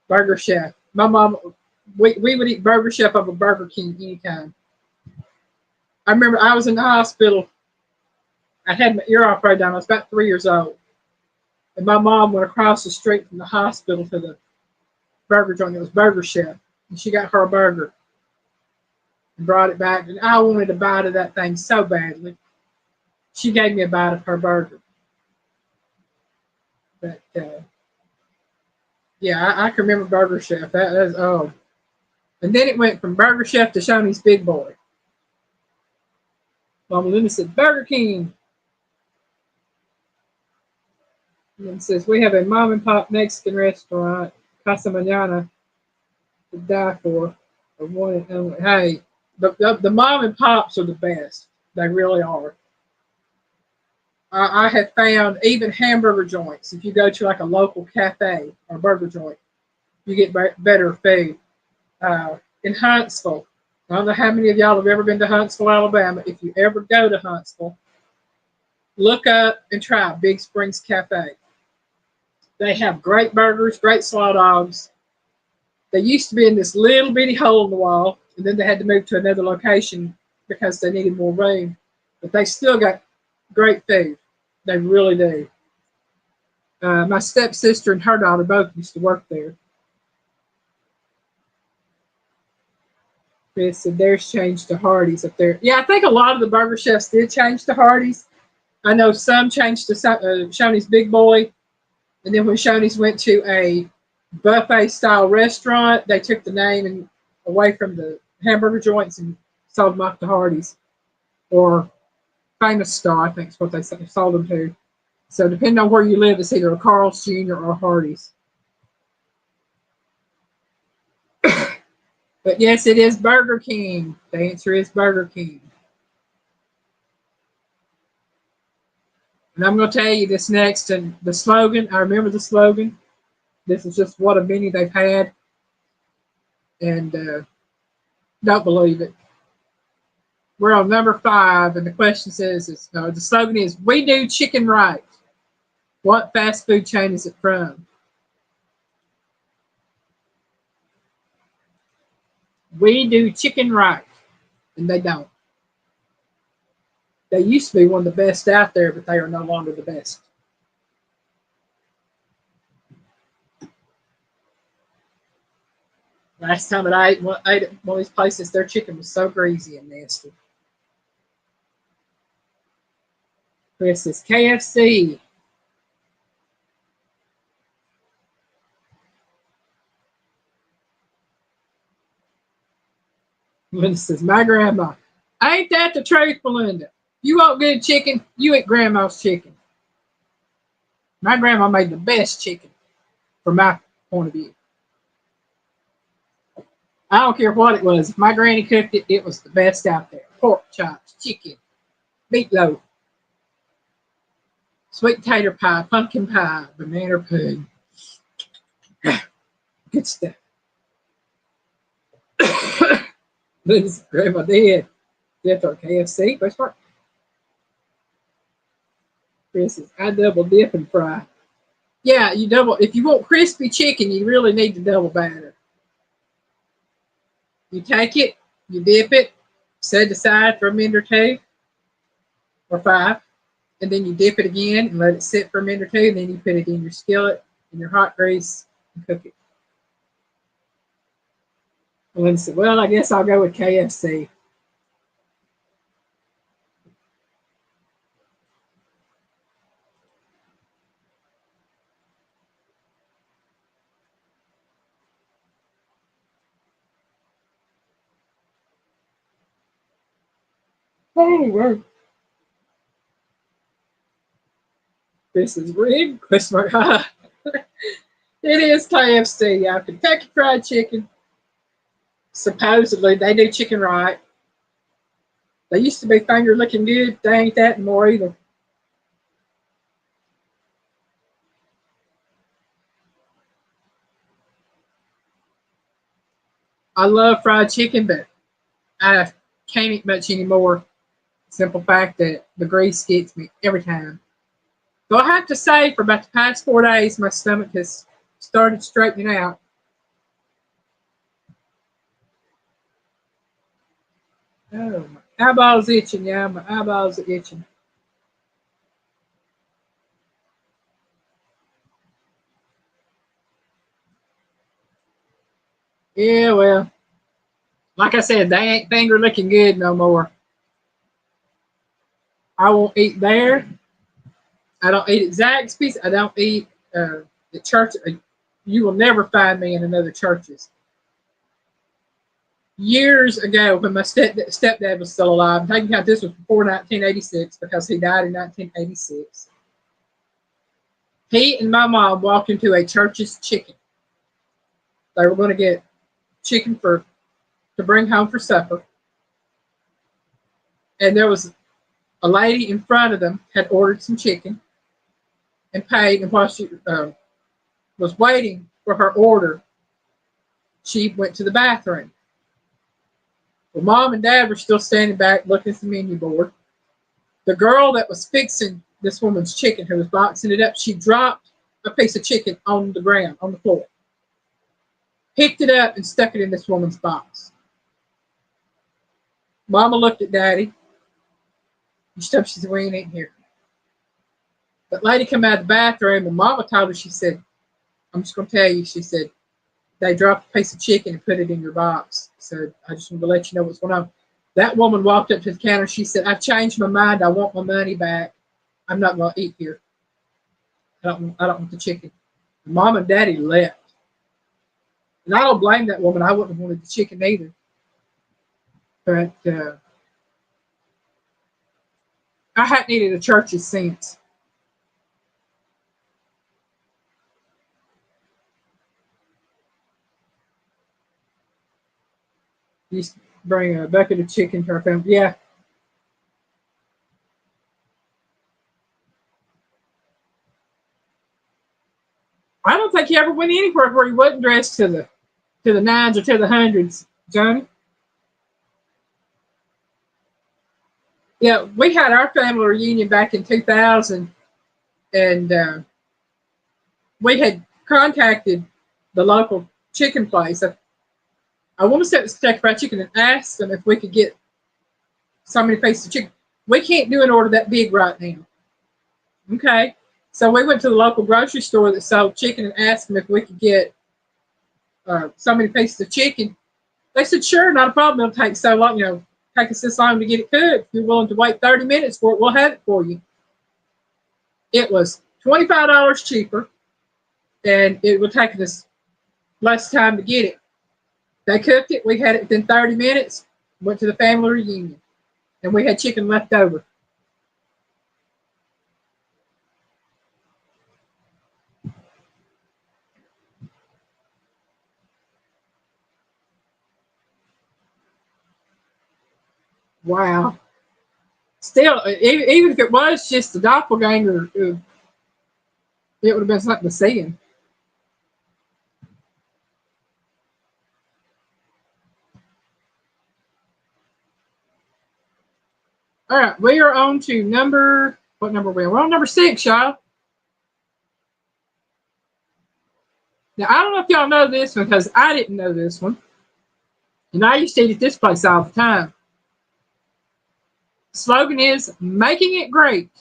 Burger Chef. My mom, we would eat Burger Chef over Burger King anytime. I remember I was in the hospital. I had my ear operated on. I was about 3 years old. And my mom went across the street from the hospital to the burger joint. It was Burger Chef, and she got her a burger and brought it back. And I wanted a bite of that thing so badly. She gave me a bite of her burger, but yeah, I can remember Burger Chef. That's oh, and then it went from Burger Chef to Shoney's Big Boy. Mama Linda said Burger King. And then it says we have a mom and pop Mexican restaurant, Casa Mañana, to die for. The one and only. Hey, the mom and pops are the best. They really are. I have found even hamburger joints. If you go to like a local cafe or burger joint, you get better food. In Huntsville, I don't know how many of y'all have ever been to Huntsville, Alabama. If you ever go to Huntsville, look up and try Big Springs Cafe. They have great burgers, great slaw dogs. They used to be in this little bitty hole in the wall, and then they had to move to another location because they needed more room. But they still got great food. They really do. My stepsister and her daughter both used to work there. Chris said theirs changed to Hardee's up there. Yeah, I think a lot of the burger chefs did change to Hardee's. I know some changed to Shoney's Big Boy, and then when Shoney's went to a buffet style restaurant, they took the name and away from the hamburger joints and sold them off to Hardee's or Famous Star, I think is what they sold them to. So depending on where you live, it's either a Carl's Jr. or Hardee's. But yes, it is Burger King. The answer is Burger King. And I'm going to tell you this next, and the slogan, I remember the slogan. This is just what a many they've had, and don't believe it. We're on number 5, and the question says, the slogan is, we do chicken right. What fast food chain is it from? We do chicken right, and they don't. They used to be one of the best out there, but they are no longer the best. Last time that I ate at one of these places, their chicken was so greasy and nasty. Chris says KFC. Linda says, my grandma. Ain't that the truth, Belinda? You want good chicken, you eat grandma's chicken. My grandma made the best chicken from my point of view. I don't care what it was. If my granny cooked it, it was the best out there. Pork chops, chicken, meatloaf, sweet potato pie, pumpkin pie, banana pudding. Good stuff. Linda's grandma did. Dipped our KFC. Question mark. Chris says, I double dip and fry. Yeah, you double. If you want crispy chicken, you really need to double batter. You take it, you dip it, set it aside for a minute or 2 or 5, and then you dip it again and let it sit for a minute or 2, and then you put it in your skillet in your hot grease and cook it. And Linda said, well, I guess I'll go with KFC. Oh, well. This is rigged. Question mark. It is KFC. Yeah, Kentucky Fried Chicken. Supposedly, they do chicken right. They used to be finger looking good. They ain't that anymore either. I love fried chicken, but I can't eat much anymore. Simple fact that the grease gets me every time. So I have to say, for about the past 4 days, my stomach has started straightening out. Oh, my eyeballs itching, yeah, my eyeballs are itching. Yeah, well, like I said, they ain't finger looking good no more. I won't eat there. I don't eat at Zaxby's. I don't eat at church. You will never find me in another churches. Years ago, when my stepdad was still alive, I'm taking out this was before 1986 because he died in 1986. He and my mom walked into a church's chicken. They were going to get chicken for to bring home for supper, and there was a lady in front of them had ordered some chicken and paid, and while she was waiting for her order, she went to the bathroom. Well, mom and dad were still standing back looking at the menu board. The girl that was fixing this woman's chicken, who was boxing it up, she dropped a piece of chicken on the ground, on the floor, picked it up and stuck it in this woman's box. Mama looked at daddy. She said, "We ain't eating here." That lady come out of the bathroom, and mama told her, she said, "I'm just going to tell you," she said, "they dropped a piece of chicken and put it in your box. So I just wanted to let you know what's going on." That woman walked up to the counter. She said, "I've changed my mind. I want my money back. I'm not going to eat here. I don't want the chicken." Mom and daddy left. And I don't blame that woman. I wouldn't have wanted the chicken either. But I hadn't eaten at churches since. Used to bring a bucket of chicken to our family. Yeah. I don't think he ever went anywhere where he wasn't dressed to the nines or to the hundreds, Johnny. Yeah, we had our family reunion back in 2000, and we had contacted the local chicken place. I want to say it was Kentucky Fried Chicken and asked them if we could get so many pieces of chicken. We can't do an order that big right now. Okay. So we went to the local grocery store that sold chicken and asked them if we could get so many pieces of chicken. They said, "Sure, not a problem. It'll take so long, take us this long to get it cooked. If you're willing to wait 30 minutes for it, we'll have it for you." It was $25 cheaper, and it would take us less time to get it. They cooked it. We had it within 30 minutes. Went to the family reunion, and we had chicken left over. Wow. Still, even if it was just a doppelganger, it would have been something to see him. All right, we are on to what number are we on? We're on number 6, y'all. Now, I don't know if y'all know this one because I didn't know this one. And I used to eat at this place all the time. The slogan is "Making It Great."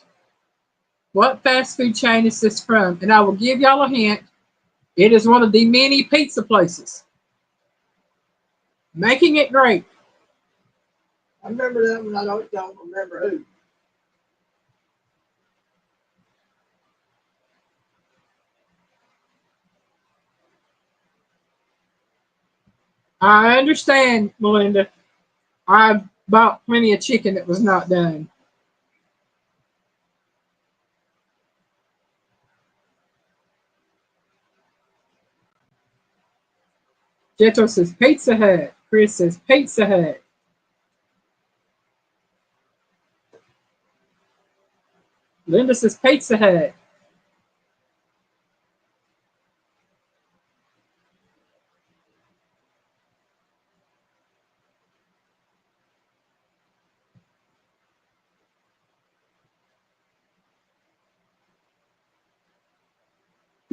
What fast food chain is this from? And I will give y'all a hint. It is one of the many pizza places. Making It Great. I remember that one. I don't remember who. I understand, Melinda. I bought plenty of chicken that was not done. Jeto says Pizza Hut. Chris says Pizza Hut. Linda says Pizza Hut.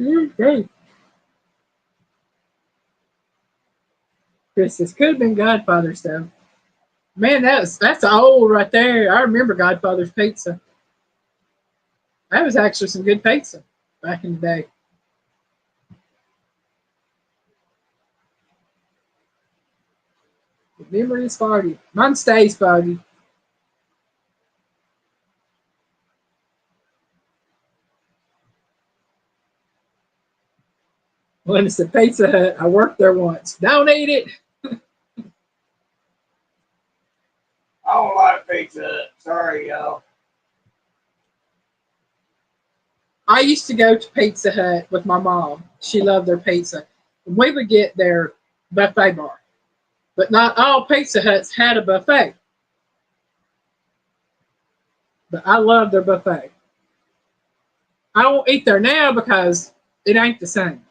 Okay. Chris says could have been Godfather's though. Man, that's old right there. I remember Godfather's pizza. That was actually some good pizza back in the day. Memory is foggy. Mine stays foggy. When it's a Pizza Hut, I worked there once. Don't eat it. I don't like Pizza Hut. Sorry, y'all. I used to go to Pizza Hut with my mom. She loved their pizza. We would get their buffet bar, but not all Pizza Huts had a buffet. But I love their buffet. I won't eat there now because it ain't the same.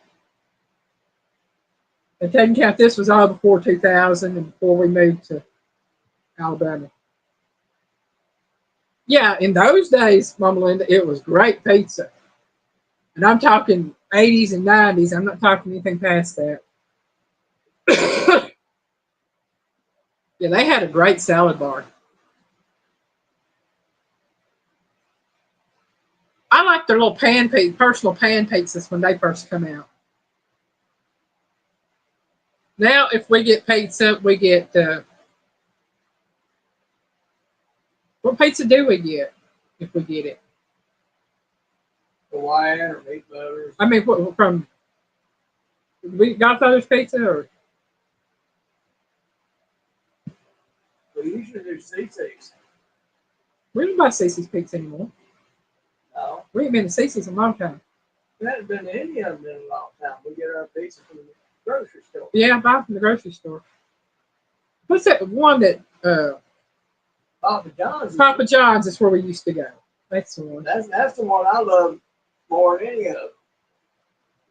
And taking count, this was all before 2000 and before we moved to Alabama. Yeah, in those days, Mama Linda, it was great pizza. And I'm talking 80s and 90s. I'm not talking anything past that. Yeah, they had a great salad bar. I like their little personal pan pizzas when they first come out. Now, if we get pizza, we get what pizza do we get if we get it? Hawaiian or meat butters. I mean, from we Godfather's Pizza or We usually do CC's. we don't buy Cece's Pizza anymore. No. We ain't been to Cece's in a long time. We haven't been to any of them in a long time. We get our pizza from the grocery store. Yeah, I buy from the grocery store. What's that one that Papa John's. Papa John's is where we used to go. That's the one. That's the one I love more than any of them.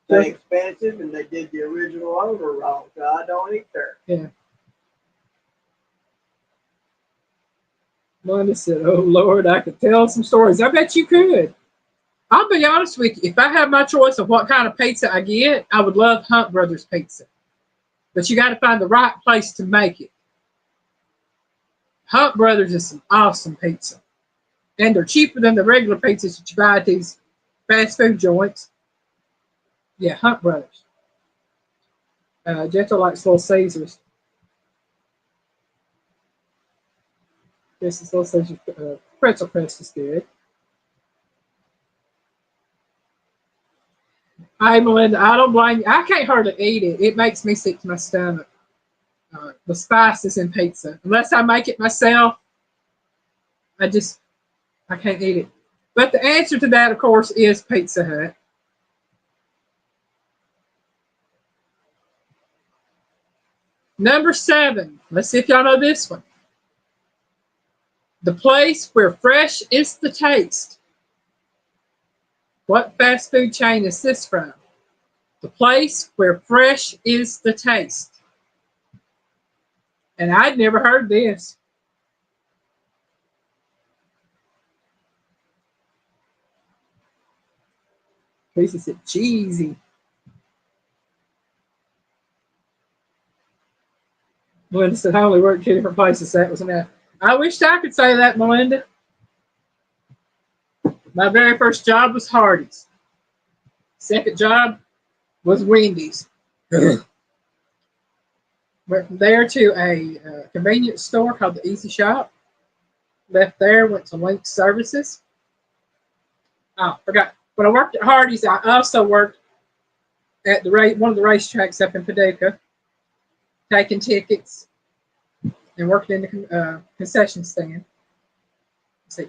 They're expensive and they did the original owner wrong, so I don't eat there. Yeah. Melinda said, "Oh Lord, I could tell some stories." I bet you could. I'll be honest with you. If I have my choice of what kind of pizza I get, I would love Hunt Brothers Pizza. But you got to find the right place to make it. Hunt Brothers is some awesome pizza. And they're cheaper than the regular pizzas that you buy at these fast food joints. Yeah, Hunt Brothers. Gentle likes Little Caesars. This is Little Caesars pretzel crust is good. Hey, Melinda, I don't blame you. I can't hardly eat it. It makes me sick to my stomach. The spices in pizza. Unless I make it myself, I can't eat it. But the answer to that, of course, is Pizza Hut. Number 7. Let's see if y'all know this one. The place where fresh is the taste. What fast food chain is this from? The place where fresh is the taste. And I'd never heard this. Teresa said cheesy. Melinda said I only worked 2 different places. That was enough. I wished I could say that, Melinda. My very first job was Hardee's. Second job was Wendy's. Went from there to a convenience store called the Easy Shop. Left there, went to Link Services. Oh, forgot. When I worked at Hardee's, I also worked at one of the racetracks up in Paducah, taking tickets and working in the concession stand. Let's see.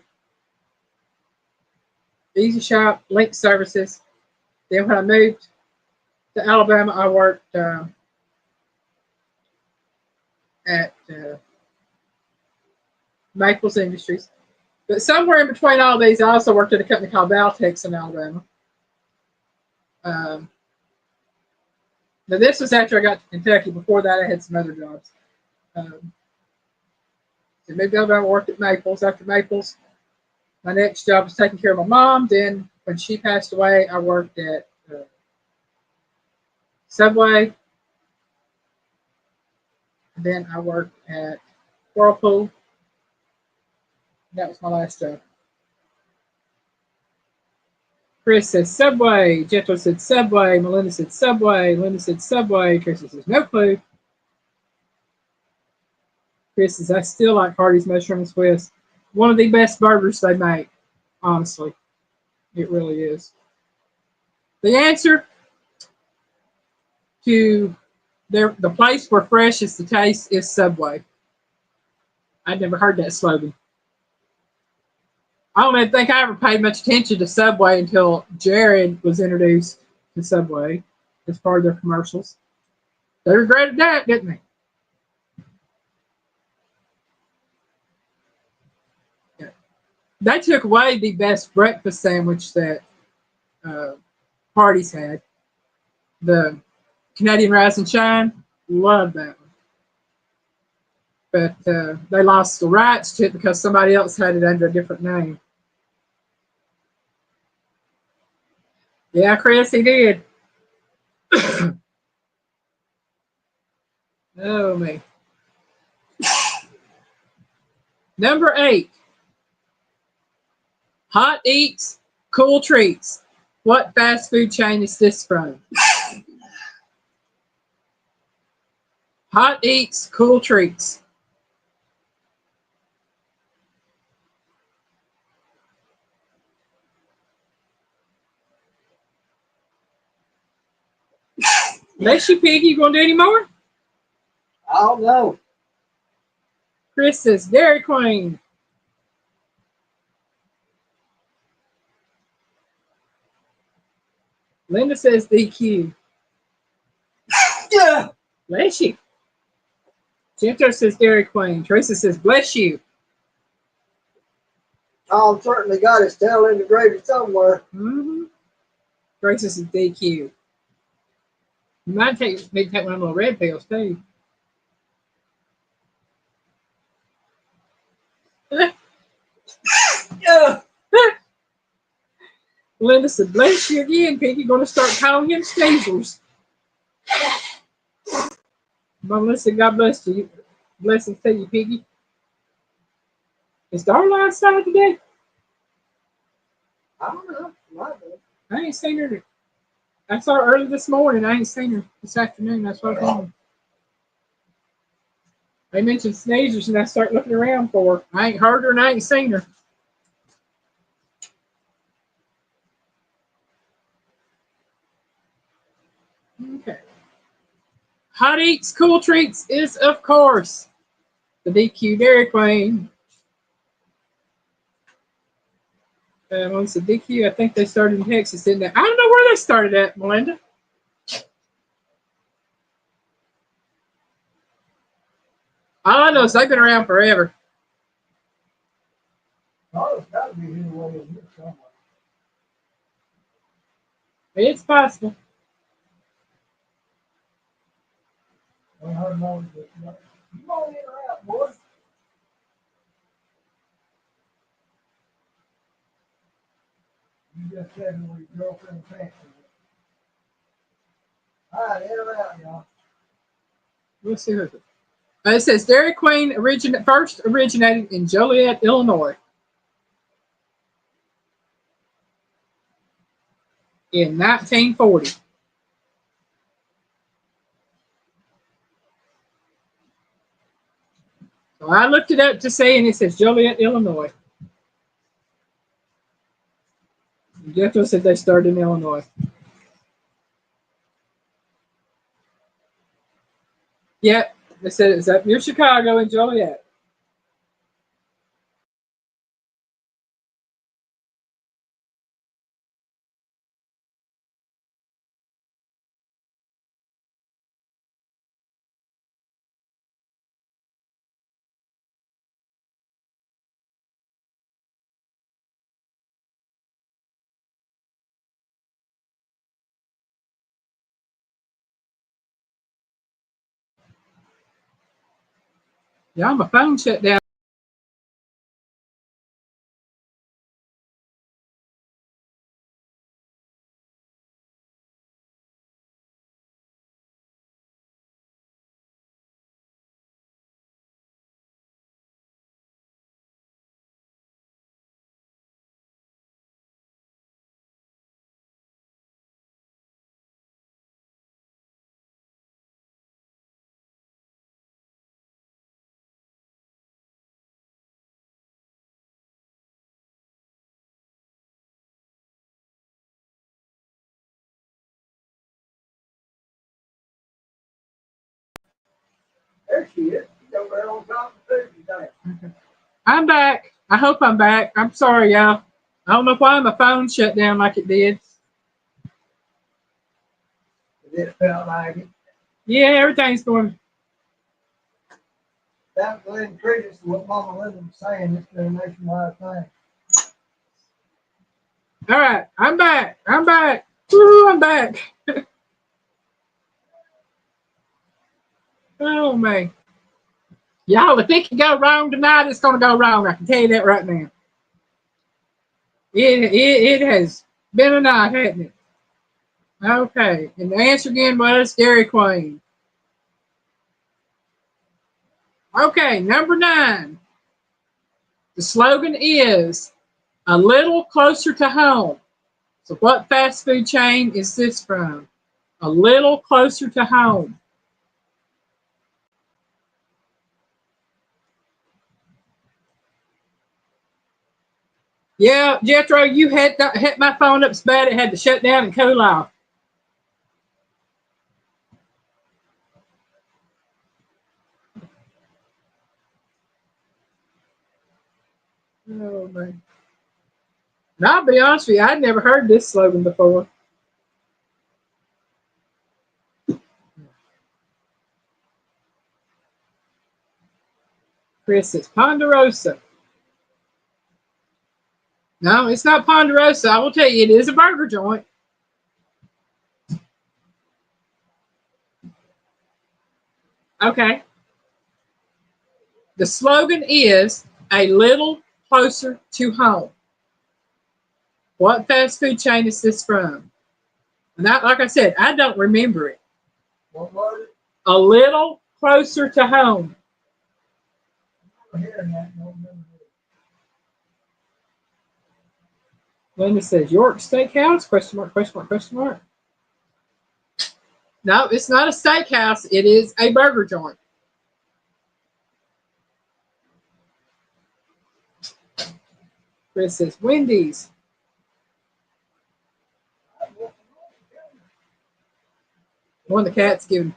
Easy Shop, Link Services. Then when I moved to Alabama, I worked at Maples Industries. But somewhere in between all these, I also worked at a company called Valtex in Alabama. Now, this was after I got to Kentucky. Before that, I had some other jobs. So maybe I worked at Maples. After Maples, my next job was taking care of my mom. Then, when she passed away, I worked at Subway. Then I worked at Whirlpool. That was my last job. Chris says Subway. Jethro said Subway. Melinda said Subway. Linda said Subway. Chris says no clue. Chris says, I still like Hardy's Mushroom and Swiss. One of the best burgers they make. Honestly, it really is. The answer to the place where fresh is the taste is Subway. I'd never heard that slogan. I don't even think I ever paid much attention to Subway until Jared was introduced to Subway as part of their commercials. They regretted that, didn't they? Yeah. They took away the best breakfast sandwich that uh, Hardee's had. The Canadian Rise and Shine, love that one. But they lost the rights to it because somebody else had it under a different name. Yeah, Chris, he did. Oh, me. Number 8, Hot Eats, Cool Treats. What fast food chain is this from? Hot Eats, Cool Treats. Bless you, Piggy. You gonna do any more? I don't know. Chris says Dairy Queen. Linda says DQ. Yeah. Bless you. Jento says Dairy Queen. Teresa says bless you. Tom certainly got his tail in the gravy somewhere. Mm-hmm. Teresa says DQ. You might need to take one of the red pills too. Yeah. Linda said bless you again. Piggy gonna start calling him Sneezers. Melissa, God bless you. Blessings to you, Piggy. Is Darla outside today? I don't know. I ain't seen her. I saw her early this morning. I ain't seen her this afternoon. That's what I told. They mentioned sneezers, and I start looking around for her. I ain't heard her, and I ain't seen her. Okay. Hot Eats, Cool Treats is, of course, the DQ Dairy Queen. Once the DQ, I think they started in Texas, didn't they? I don't know where they started at, Melinda. All I know is they've been around forever. Oh, it's got to be anyway in here somewhere. It's possible. Well, her nose is not. You going in or out, boy? You just said where your girlfriend's pants. All right, in or out, y'all. We'll see who. It says Dairy Queen first originated in Joliet, Illinois in 1940. So I looked it up to see, and it says Joliet, Illinois. Jethro said they started in Illinois. Yep, they said it's up near Chicago in Joliet. Yeah, my phone shut down. There she is. She's over there on top of the food today. Okay. I'm back. I hope I'm back. I'm sorry, y'all. I don't know why my phone shut down like it did. It felt like it. Yeah, everything's going. That was in credence to what Mama Linda was saying. It's been a nationwide thing. All right, I'm back. I'm back. Woo, I'm back. Oh man, y'all, if it can go wrong tonight, it's gonna go wrong. I can tell you that right now. It has been a night, hasn't it? Okay, and the answer again was Dairy Queen. Okay, number 9. The slogan is a little closer to home. So, what fast food chain is this from? A little closer to home. Yeah, Jethro, you hit my phone up so bad it had to shut down and cool off. Oh man. Now, I'll be honest with you, I'd never heard this slogan before. Chris, it's Ponderosa. No, it's not Ponderosa. I will tell you, it is a burger joint. Okay. The slogan is a little closer to home. What fast food chain is this from? And like I said, I don't remember it. What was it? A little closer to home. I'm hearing that. No, remember it. Linda says York Steakhouse? Question mark, question mark, question mark. No, it's not a steakhouse. It is a burger joint. Chris says Wendy's. One of the cats giving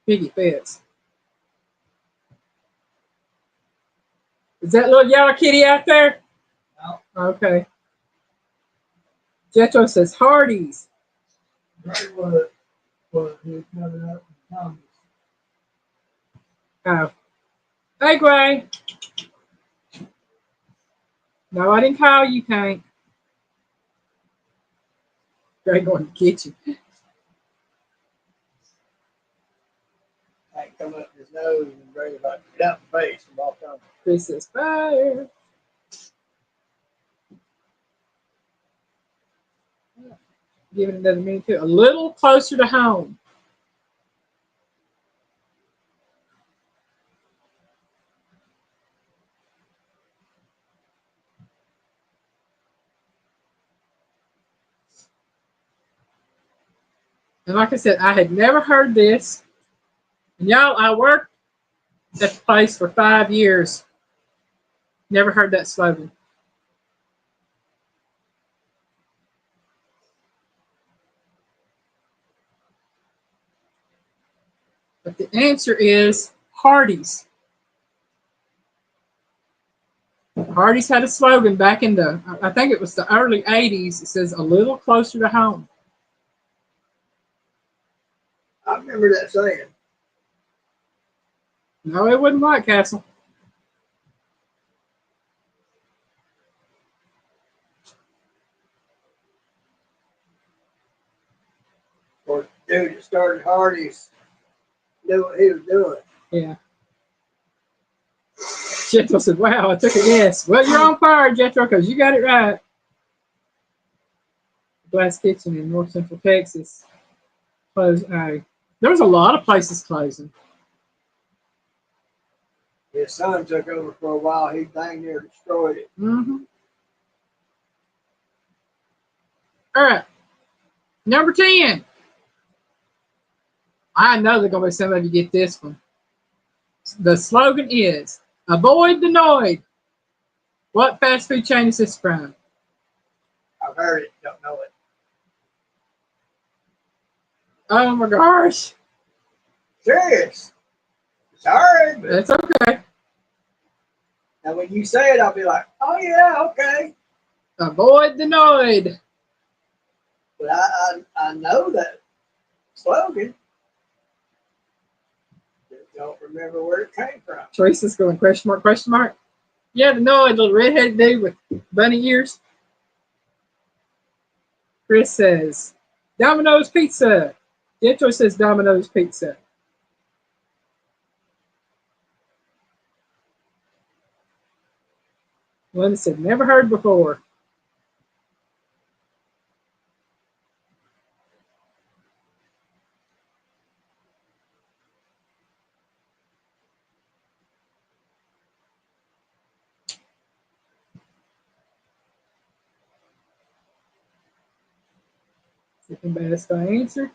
piggy fits. Is that little yellow kitty out there? No. Okay. Jethro says Hardee's. Right what he was coming up with Thomas. Oh. Hey, Gray. No, I didn't call you, Tank. Gray going to the kitchen. Like come up his nose and bring about get out the face and walk on. Chris says fire. Give it another minute too. A little closer to home. And like I said, I had never heard this. And y'all, I worked at the place for 5 years. Never heard that slogan. But the answer is Hardee's. Hardee's had a slogan back in I think it was the early 80s. It says a little closer to home. I remember that saying. No, it wasn't White Castle. Or dude that started Hardee's knew what he was doing. Yeah. Jethro said, wow, I took a guess. Well, you're on fire, Jethro, because you got it right. Glass Kitchen in North Central Texas closed. There's a lot of places closing. His son took over for a while. He dang near destroyed it. Mm-hmm. All right. Number 10. I know they're going to be some of you get this one. The slogan is, avoid the noid. What fast food chain is this from? I've heard it, don't know it. Oh my gosh. Serious. Sorry, but That's okay. now when you say it, I'll be like, oh yeah, okay. Avoid the noid. But I know that slogan. Just don't remember where it came from. Teresa's going question mark, question mark. Yeah, the noid, little redheaded dude with bunny ears. Chris says, Domino's Pizza. Jetro says Domino's Pizza. Linda said, never heard before. Second best answer.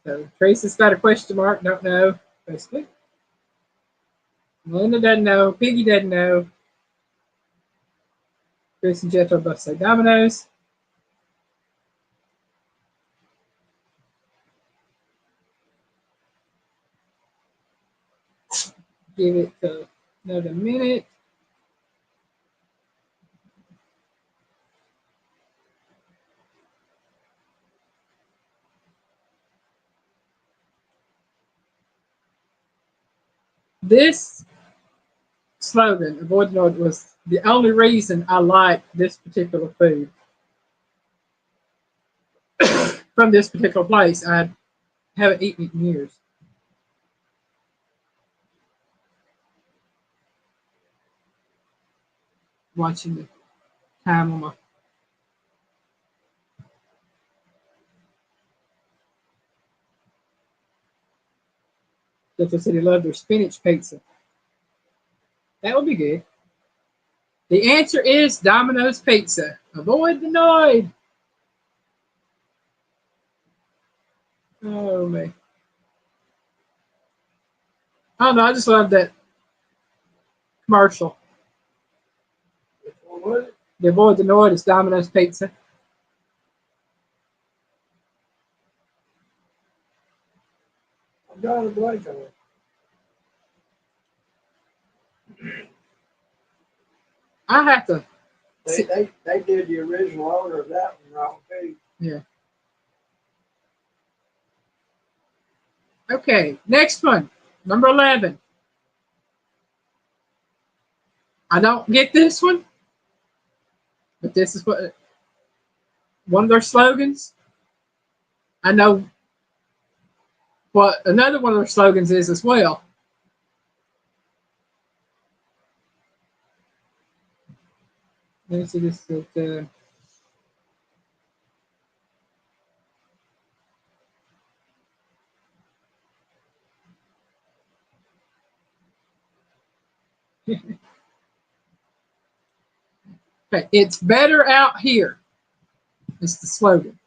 So Teresa's got a question mark, don't know, basically. Melinda doesn't know. Piggy doesn't know. Chris and Jeff are both say Domino's. Give it another minute. This slogan, avoid the noise, was the only reason I liked this particular food from this particular place. I haven't eaten it in years. Watching the time on my Jeff said he loved their spinach pizza. That would be good. The answer is Domino's Pizza. Avoid the noise. Oh man. I don't know. I just love that commercial. Which one was it? The avoid the noise is Domino's Pizza. I'm drawing a blank on it. I have to. They did the original order of that one wrong too. Yeah. Okay. Next one. Number 11. I don't get this one, but this is what one of their slogans. I know what another one of their slogans is as well. Let me see this. Okay, it's better out here. It's the slogan.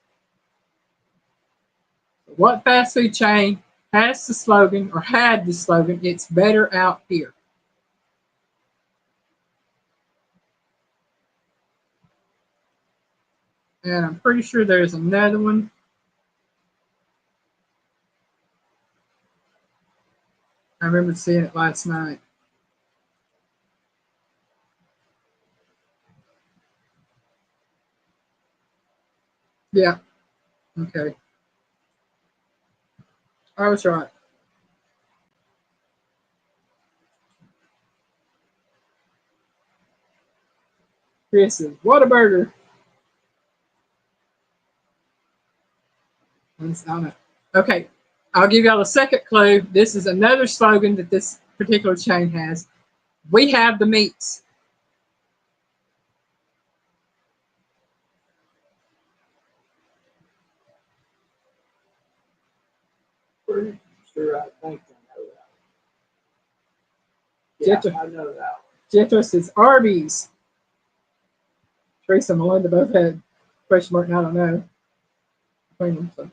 What fast food chain has the slogan or had the slogan, it's better out here? And I'm pretty sure there's another one. I remember seeing it last night. Yeah. Okay. I was right. Chris is Whataburger. I don't know. Okay. I'll give y'all a second clue. This is another slogan that this particular chain has. We have the meats. Pretty sure I think I know that. Yeah, I know that one. Jethro says Arby's. Teresa and Melinda both had question mark, and I don't know. So.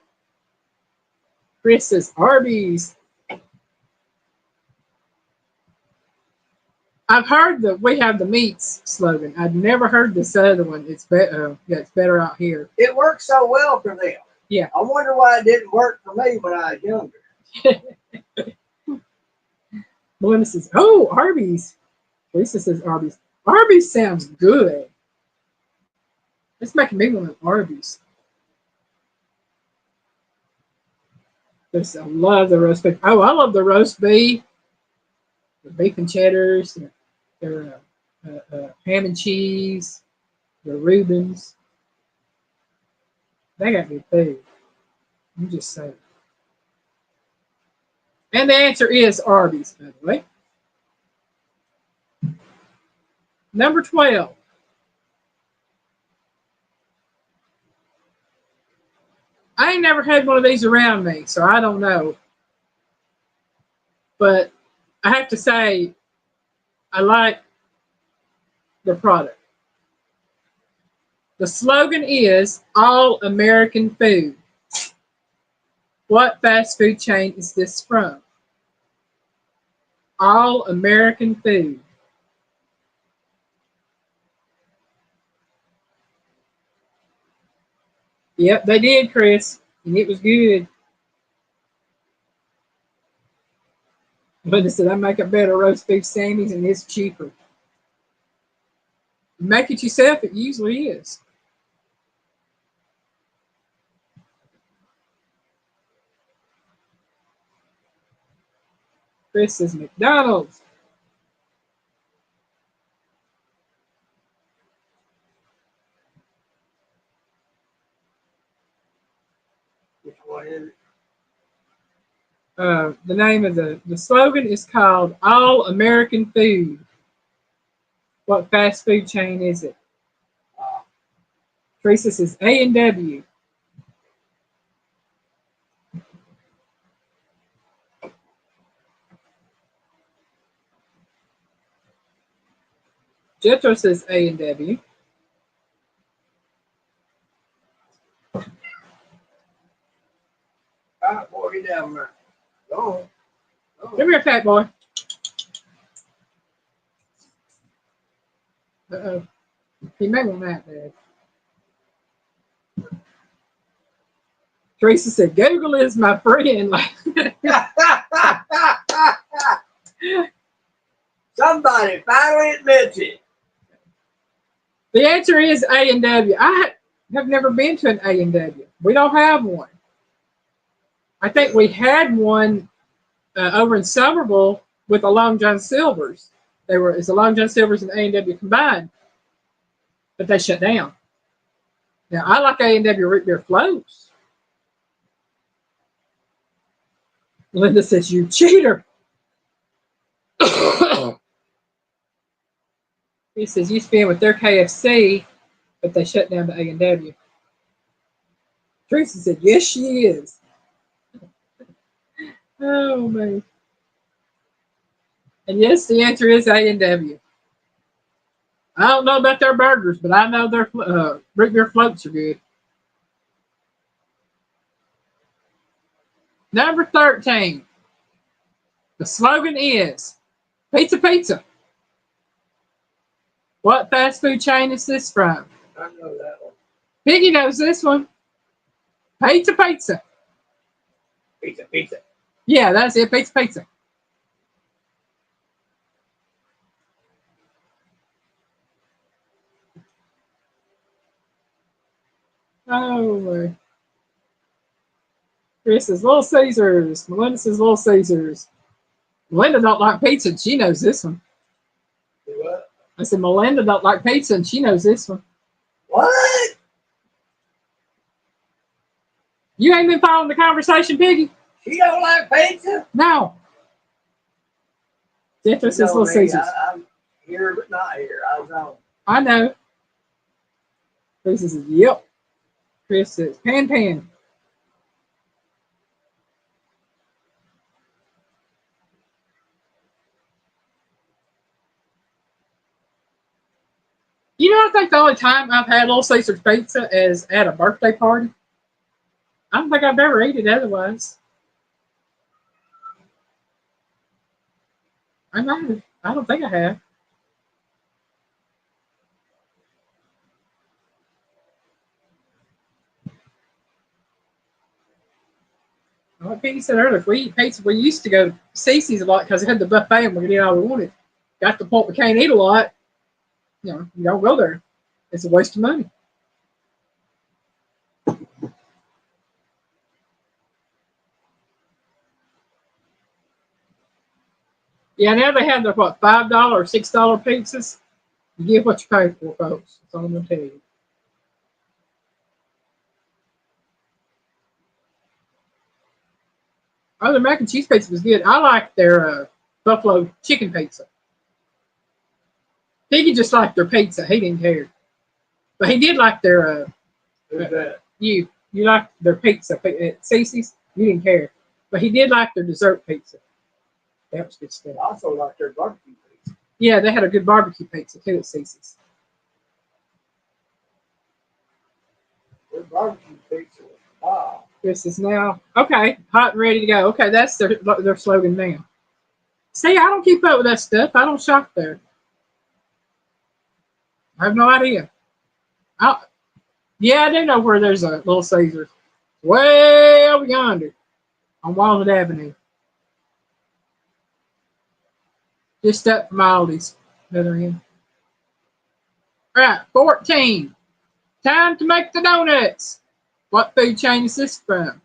Chris says Arby's. I've heard that we have the meats slogan. I've never heard this other one. It's better. Yeah, it's better out here. It works so well for them. Yeah. I wonder why it didn't work for me when I was younger. Melinda says, "Oh, Arby's." Lisa says, "Arby's." Arby's sounds good. It's making me want Arby's. I love the roast beef. Oh, I love the roast beef, the beef and cheddars, their ham and cheese, the Reubens. They got me food. I'm just saying. And the answer is Arby's, by the way. Number 12. I ain't never had one of these around me, so I don't know. But I have to say, I like the product. The slogan is All American Food. What fast food chain is this from? All American Food. Yep, they did, Chris, and it was good. But they said I make a better roast beef Sammy's and it's cheaper. You make it yourself, it usually is. Chris says McDonald's. Which one is it? The name of the slogan is called All American Food. What fast food chain is it? Teresa says A&W. Jethro says A&W. All right, boy, get down there. Go on. Go on. Come here, fat boy. Uh-oh. He may want that, Dad. Teresa said, Google is my friend. Somebody finally admits it. The answer is A&W. I have never been to an A&W. We don't have one. I think we had one over in Somerville with the Long John Silver's. It's the Long John Silver's and A&W combined, but they shut down. Now I like A&W root beer floats. Linda says you cheater. He says used to be in with their KFC, but they shut down the A&W. Teresa said yes, she is. Oh man. And yes, the answer is A&W. I don't know about their burgers, but I know their root beer floats are good. Number 13. The slogan is Pizza Pizza. What fast food chain is this from? I know that one. Piggy knows this one. Pizza Pizza. Pizza, pizza. Yeah, that's it. Pizza Pizza. Oh, Chris says Little Caesars. Melinda says Little Caesars. Melinda don't like pizza, and she knows this one. Do what? I said Melinda don't like pizza, and she knows this one. What? You ain't been following the conversation, Piggy? She don't like pizza? No. Jethro says Little me, Caesars. I'm here but not here. I was on. I know. Chris says, yep. Chris says, pan pan. You know, I think the only time I've had Little Caesars pizza is at a birthday party. I don't think I've ever eaten it otherwise. I might have. I don't think I have. Peggy said earlier, if we eat pizza, we used to go to Cece's a lot because they had the buffet and we could eat all we wanted. Got to the point we can't eat a lot. You don't go there. It's a waste of money. Yeah, now they have their what, $5 or $6 pizzas. You get what you pay for, folks. That's all I'm gonna tell you. Oh, their mac and cheese pizza was good. I like their buffalo chicken pizza. Piggy just liked their pizza. He didn't care, but he did like their Who's that? you liked their pizza at Cece's. You didn't care, but he did like their dessert pizza. That was good stuff. I also like their barbecue pizza. Yeah, they had a good barbecue pizza too at Cece's. Their barbecue pizza was wow. This is now okay, hot and ready to go. Okay, that's their slogan now. See, I don't keep up with that stuff. I don't shop there. I have no idea. Yeah, I do know where there's a Little Caesars. Way over yonder on Walnut Avenue. Just up from Aldi's. Other end. All right, 14. Time to make the donuts. What food chain is this from?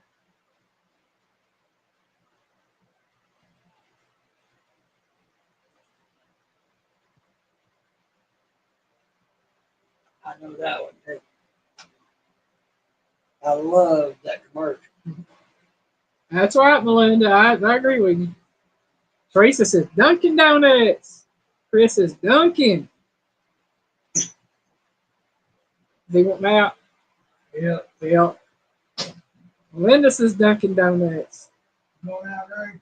I know that one. Too. I love that commercial. That's right, Melinda. I agree with you. Teresa says Dunkin' Donuts. Chris says Dunkin'. They want out. Yeah. Yeah. Melinda says Dunkin' Donuts. Come on out, Ray.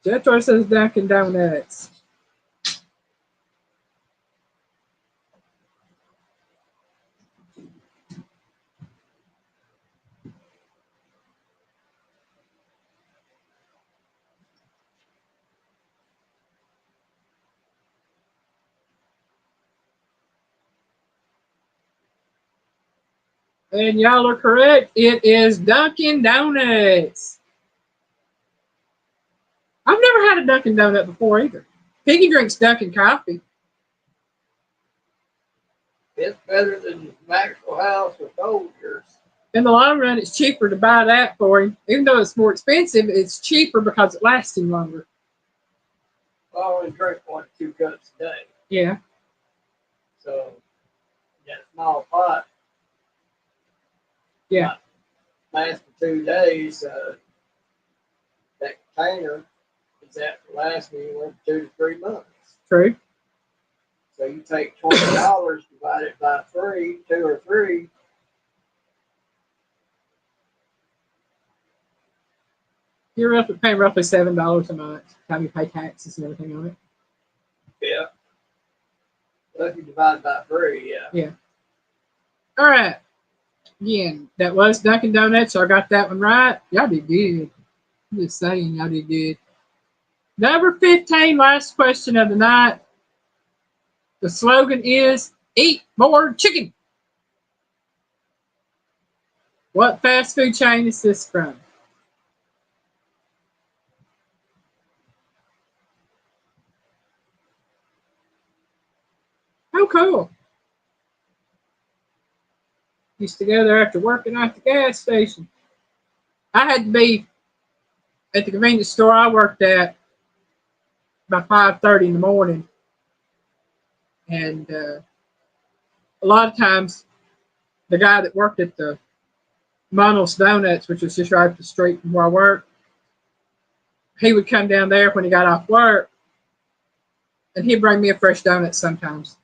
Jetro says Dunkin' Donuts. And y'all are correct. It is Dunkin' Donuts. I've never had a Dunkin' Donut before either. Piggy drinks Dunkin' coffee. It's better than Maxwell House or Folgers. In the long run, it's cheaper to buy that for him. Even though it's more expensive, it's cheaper because it lasts him longer. I only drink 1 to 2 cups a day. Yeah. So, that small pot. Yeah. Lasts for 2 days. That container is that to last me anywhere from 2 to 3 months. True. So you take $20, divide it by 3, 2 or 3. You're paying roughly $7 a month. Time you pay taxes and everything on it. Yeah. Well, if you divide by 3, yeah. Yeah. All right. Again, that was Dunkin' Donuts. So I got that one right. Y'all did good. I'm just saying, y'all did good. Number 15, last question of the night. The slogan is Eat More Chicken. What fast food chain is this from? Oh, cool. Used to go there after working at the gas station. I had to be at the convenience store I worked at by 5:30 in the morning. And a lot of times, the guy that worked at the Monetized Donuts, which was just right up the street from where I worked, he would come down there when he got off work, and he'd bring me a fresh donut sometimes.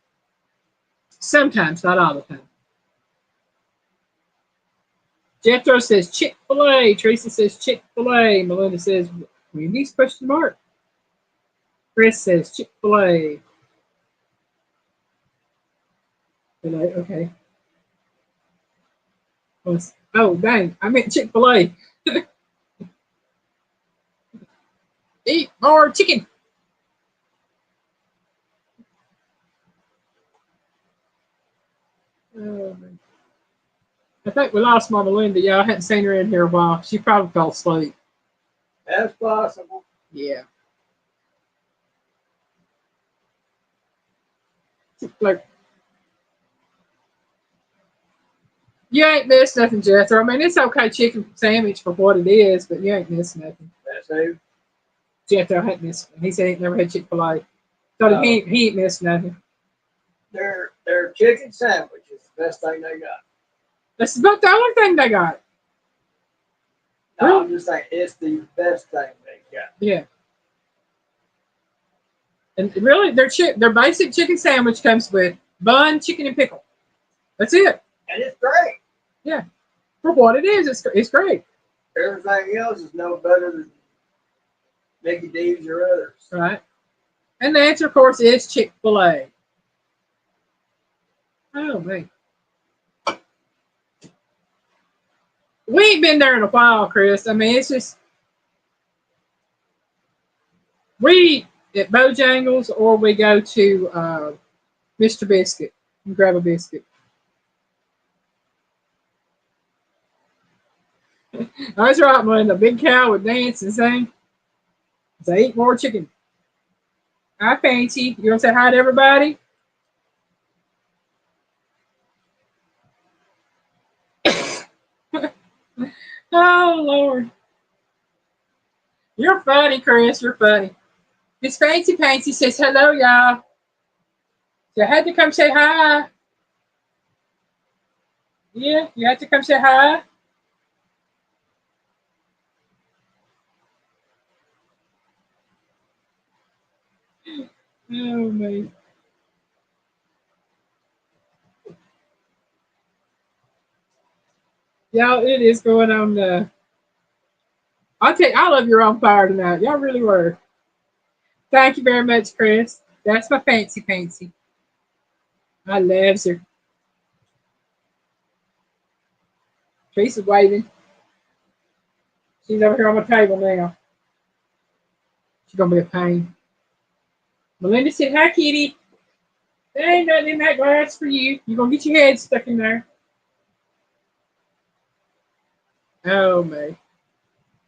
Sometimes, not all the time. Jethro says Chick-fil-A. Teresa says Chick-fil-A. Melinda says Wendy's question mark. Chris says Chick-fil-A. Okay. Oh, dang. I meant Chick-fil-A. Eat more chicken. Oh, I think we lost Mama Linda. Yeah, I hadn't seen her in here a while. She probably fell asleep. That's possible. Yeah. Like, you ain't missed nothing, Jethro. I mean, it's okay chicken sandwich for what it is, but you ain't missed nothing. That's who? Jethro ain't missed. He said he ain't never had Chick-fil-A. So he ain't missed nothing. Their chicken sandwich is the best thing they got. That's about the only thing they got. No, Really? I'm just saying it's the best thing they got. Yeah. And really, their basic chicken sandwich comes with bun, chicken, and pickle. That's it. And it's great. Yeah. For what it is, it's great. Everything else is no better than Mickey D's or others. Right. And the answer, of course, is Chick-fil-A. Oh, man. We ain't been there in a while, Chris. I mean, it's just, we eat at Bojangles or we go to Mr. Biscuit and grab a biscuit. That's right, man. The big cow would dance and sing. Say, eat more chicken. Hi, Fancy. You want to say hi to everybody? Oh, Lord. You're funny, Chris. You're funny. Miss Fancy Pantsy says hello, y'all. So I had to come say hi. Yeah, you had to come say hi. Oh, man. Y'all, it is going on. I'll tell you, I love your on fire tonight. Y'all really were. Thank you very much, Chris. That's my Fancy Pantsy. I love her. Teresa's waving. She's over here on my table now. She's going to be a pain. Melinda said, hi, kitty. There ain't nothing in that glass for you. You're going to get your head stuck in there. Oh, man.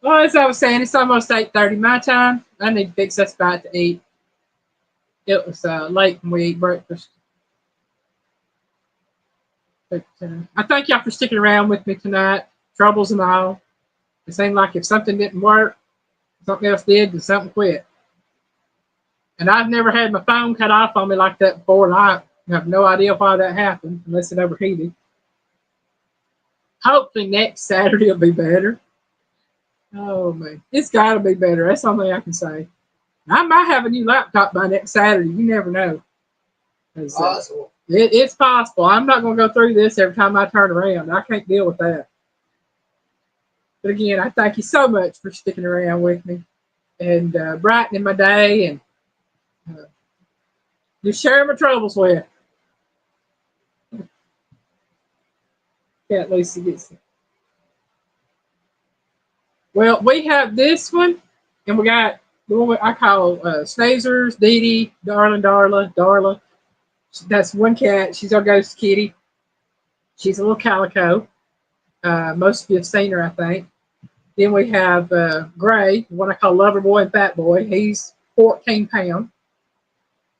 Well, as I was saying, it's almost 8:30 my time. I need to fix us about to eat. It was late when we ate breakfast. But I thank y'all for sticking around with me tonight. Troubles and all. It seemed like if something didn't work, something else did, then something quit. And I've never had my phone cut off on me like that before, and I have no idea why that happened, unless it overheated. Hopefully next Saturday will be better. Oh, man. It's got to be better. That's the only thing I can say. I might have a new laptop by next Saturday. You never know. Possible. It's possible. I'm not going to go through this every time I turn around. I can't deal with that. But again, I thank you so much for sticking around with me and brightening my day and just sharing my troubles with. Cat Lucy gets it. Well, we have this one, and we got the one I call Sneezers, Dee Dee, Darling, Darla. That's one cat. She's our ghost kitty. She's a little calico. Most of you have seen her, I think. Then we have Gray, the one I call Lover Boy and Fat Boy. He's 14 pounds.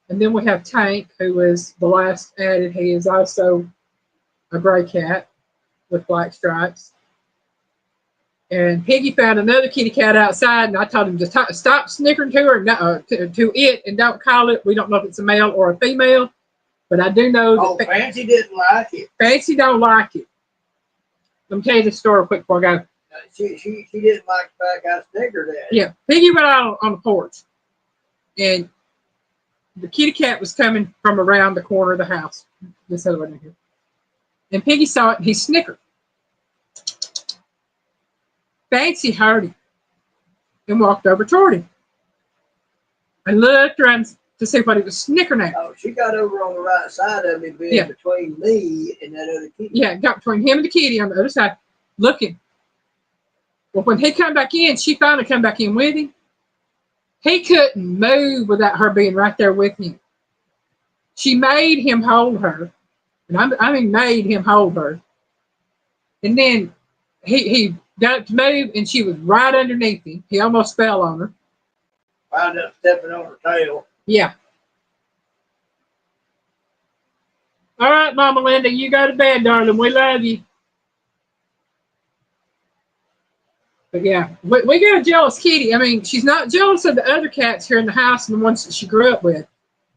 And then we have Tank, who is the last added. He is also a gray cat with black stripes. And Piggy found another kitty cat outside, and I told him to stop snickering to her, to it, and don't call it. We don't know if it's a male or a female, but I do know that Fancy didn't like it. Fancy don't like it. Let me tell you the story quick before I go. She didn't like the fact I snickered at it. Yeah, Piggy went out on the porch, and the kitty cat was coming from around the corner of the house. This other one here. And Piggy saw it, and he snickered. Fancy heard him and walked over toward him and looked around to see what he was snickering at. Oh, she got over on the right side of me, being between me and that other kitty. Yeah, got between him and the kitty on the other side, looking. Well, when he come back in, she finally come back in with him. He couldn't move without her being right there with him. She made him hold her. And I mean made him hold her. And then he got up to move, and she was right underneath him. He almost fell on her. Wound up stepping on her tail. Yeah. All right, Mama Linda, you go to bed, darling. We love you. But yeah, we got a jealous kitty. I mean, she's not jealous of the other cats here in the house and the ones that she grew up with.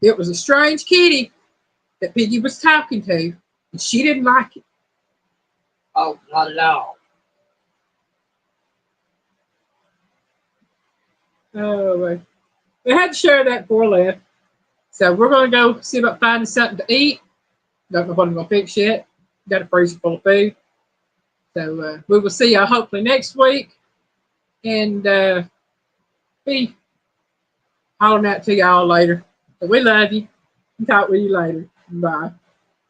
It was a strange kitty that Piggy was talking to, and she didn't like it. Oh, not at all. Oh, we had to share that before I left. So we're going to go see about finding something to eat. Don't know what I'm going to fix yet. Got a freezer full of food. So we will see y'all hopefully next week. And be hollering out to y'all later. So we love you. Talk with you later. Bye.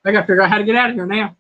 I got to figure out how to get out of here now.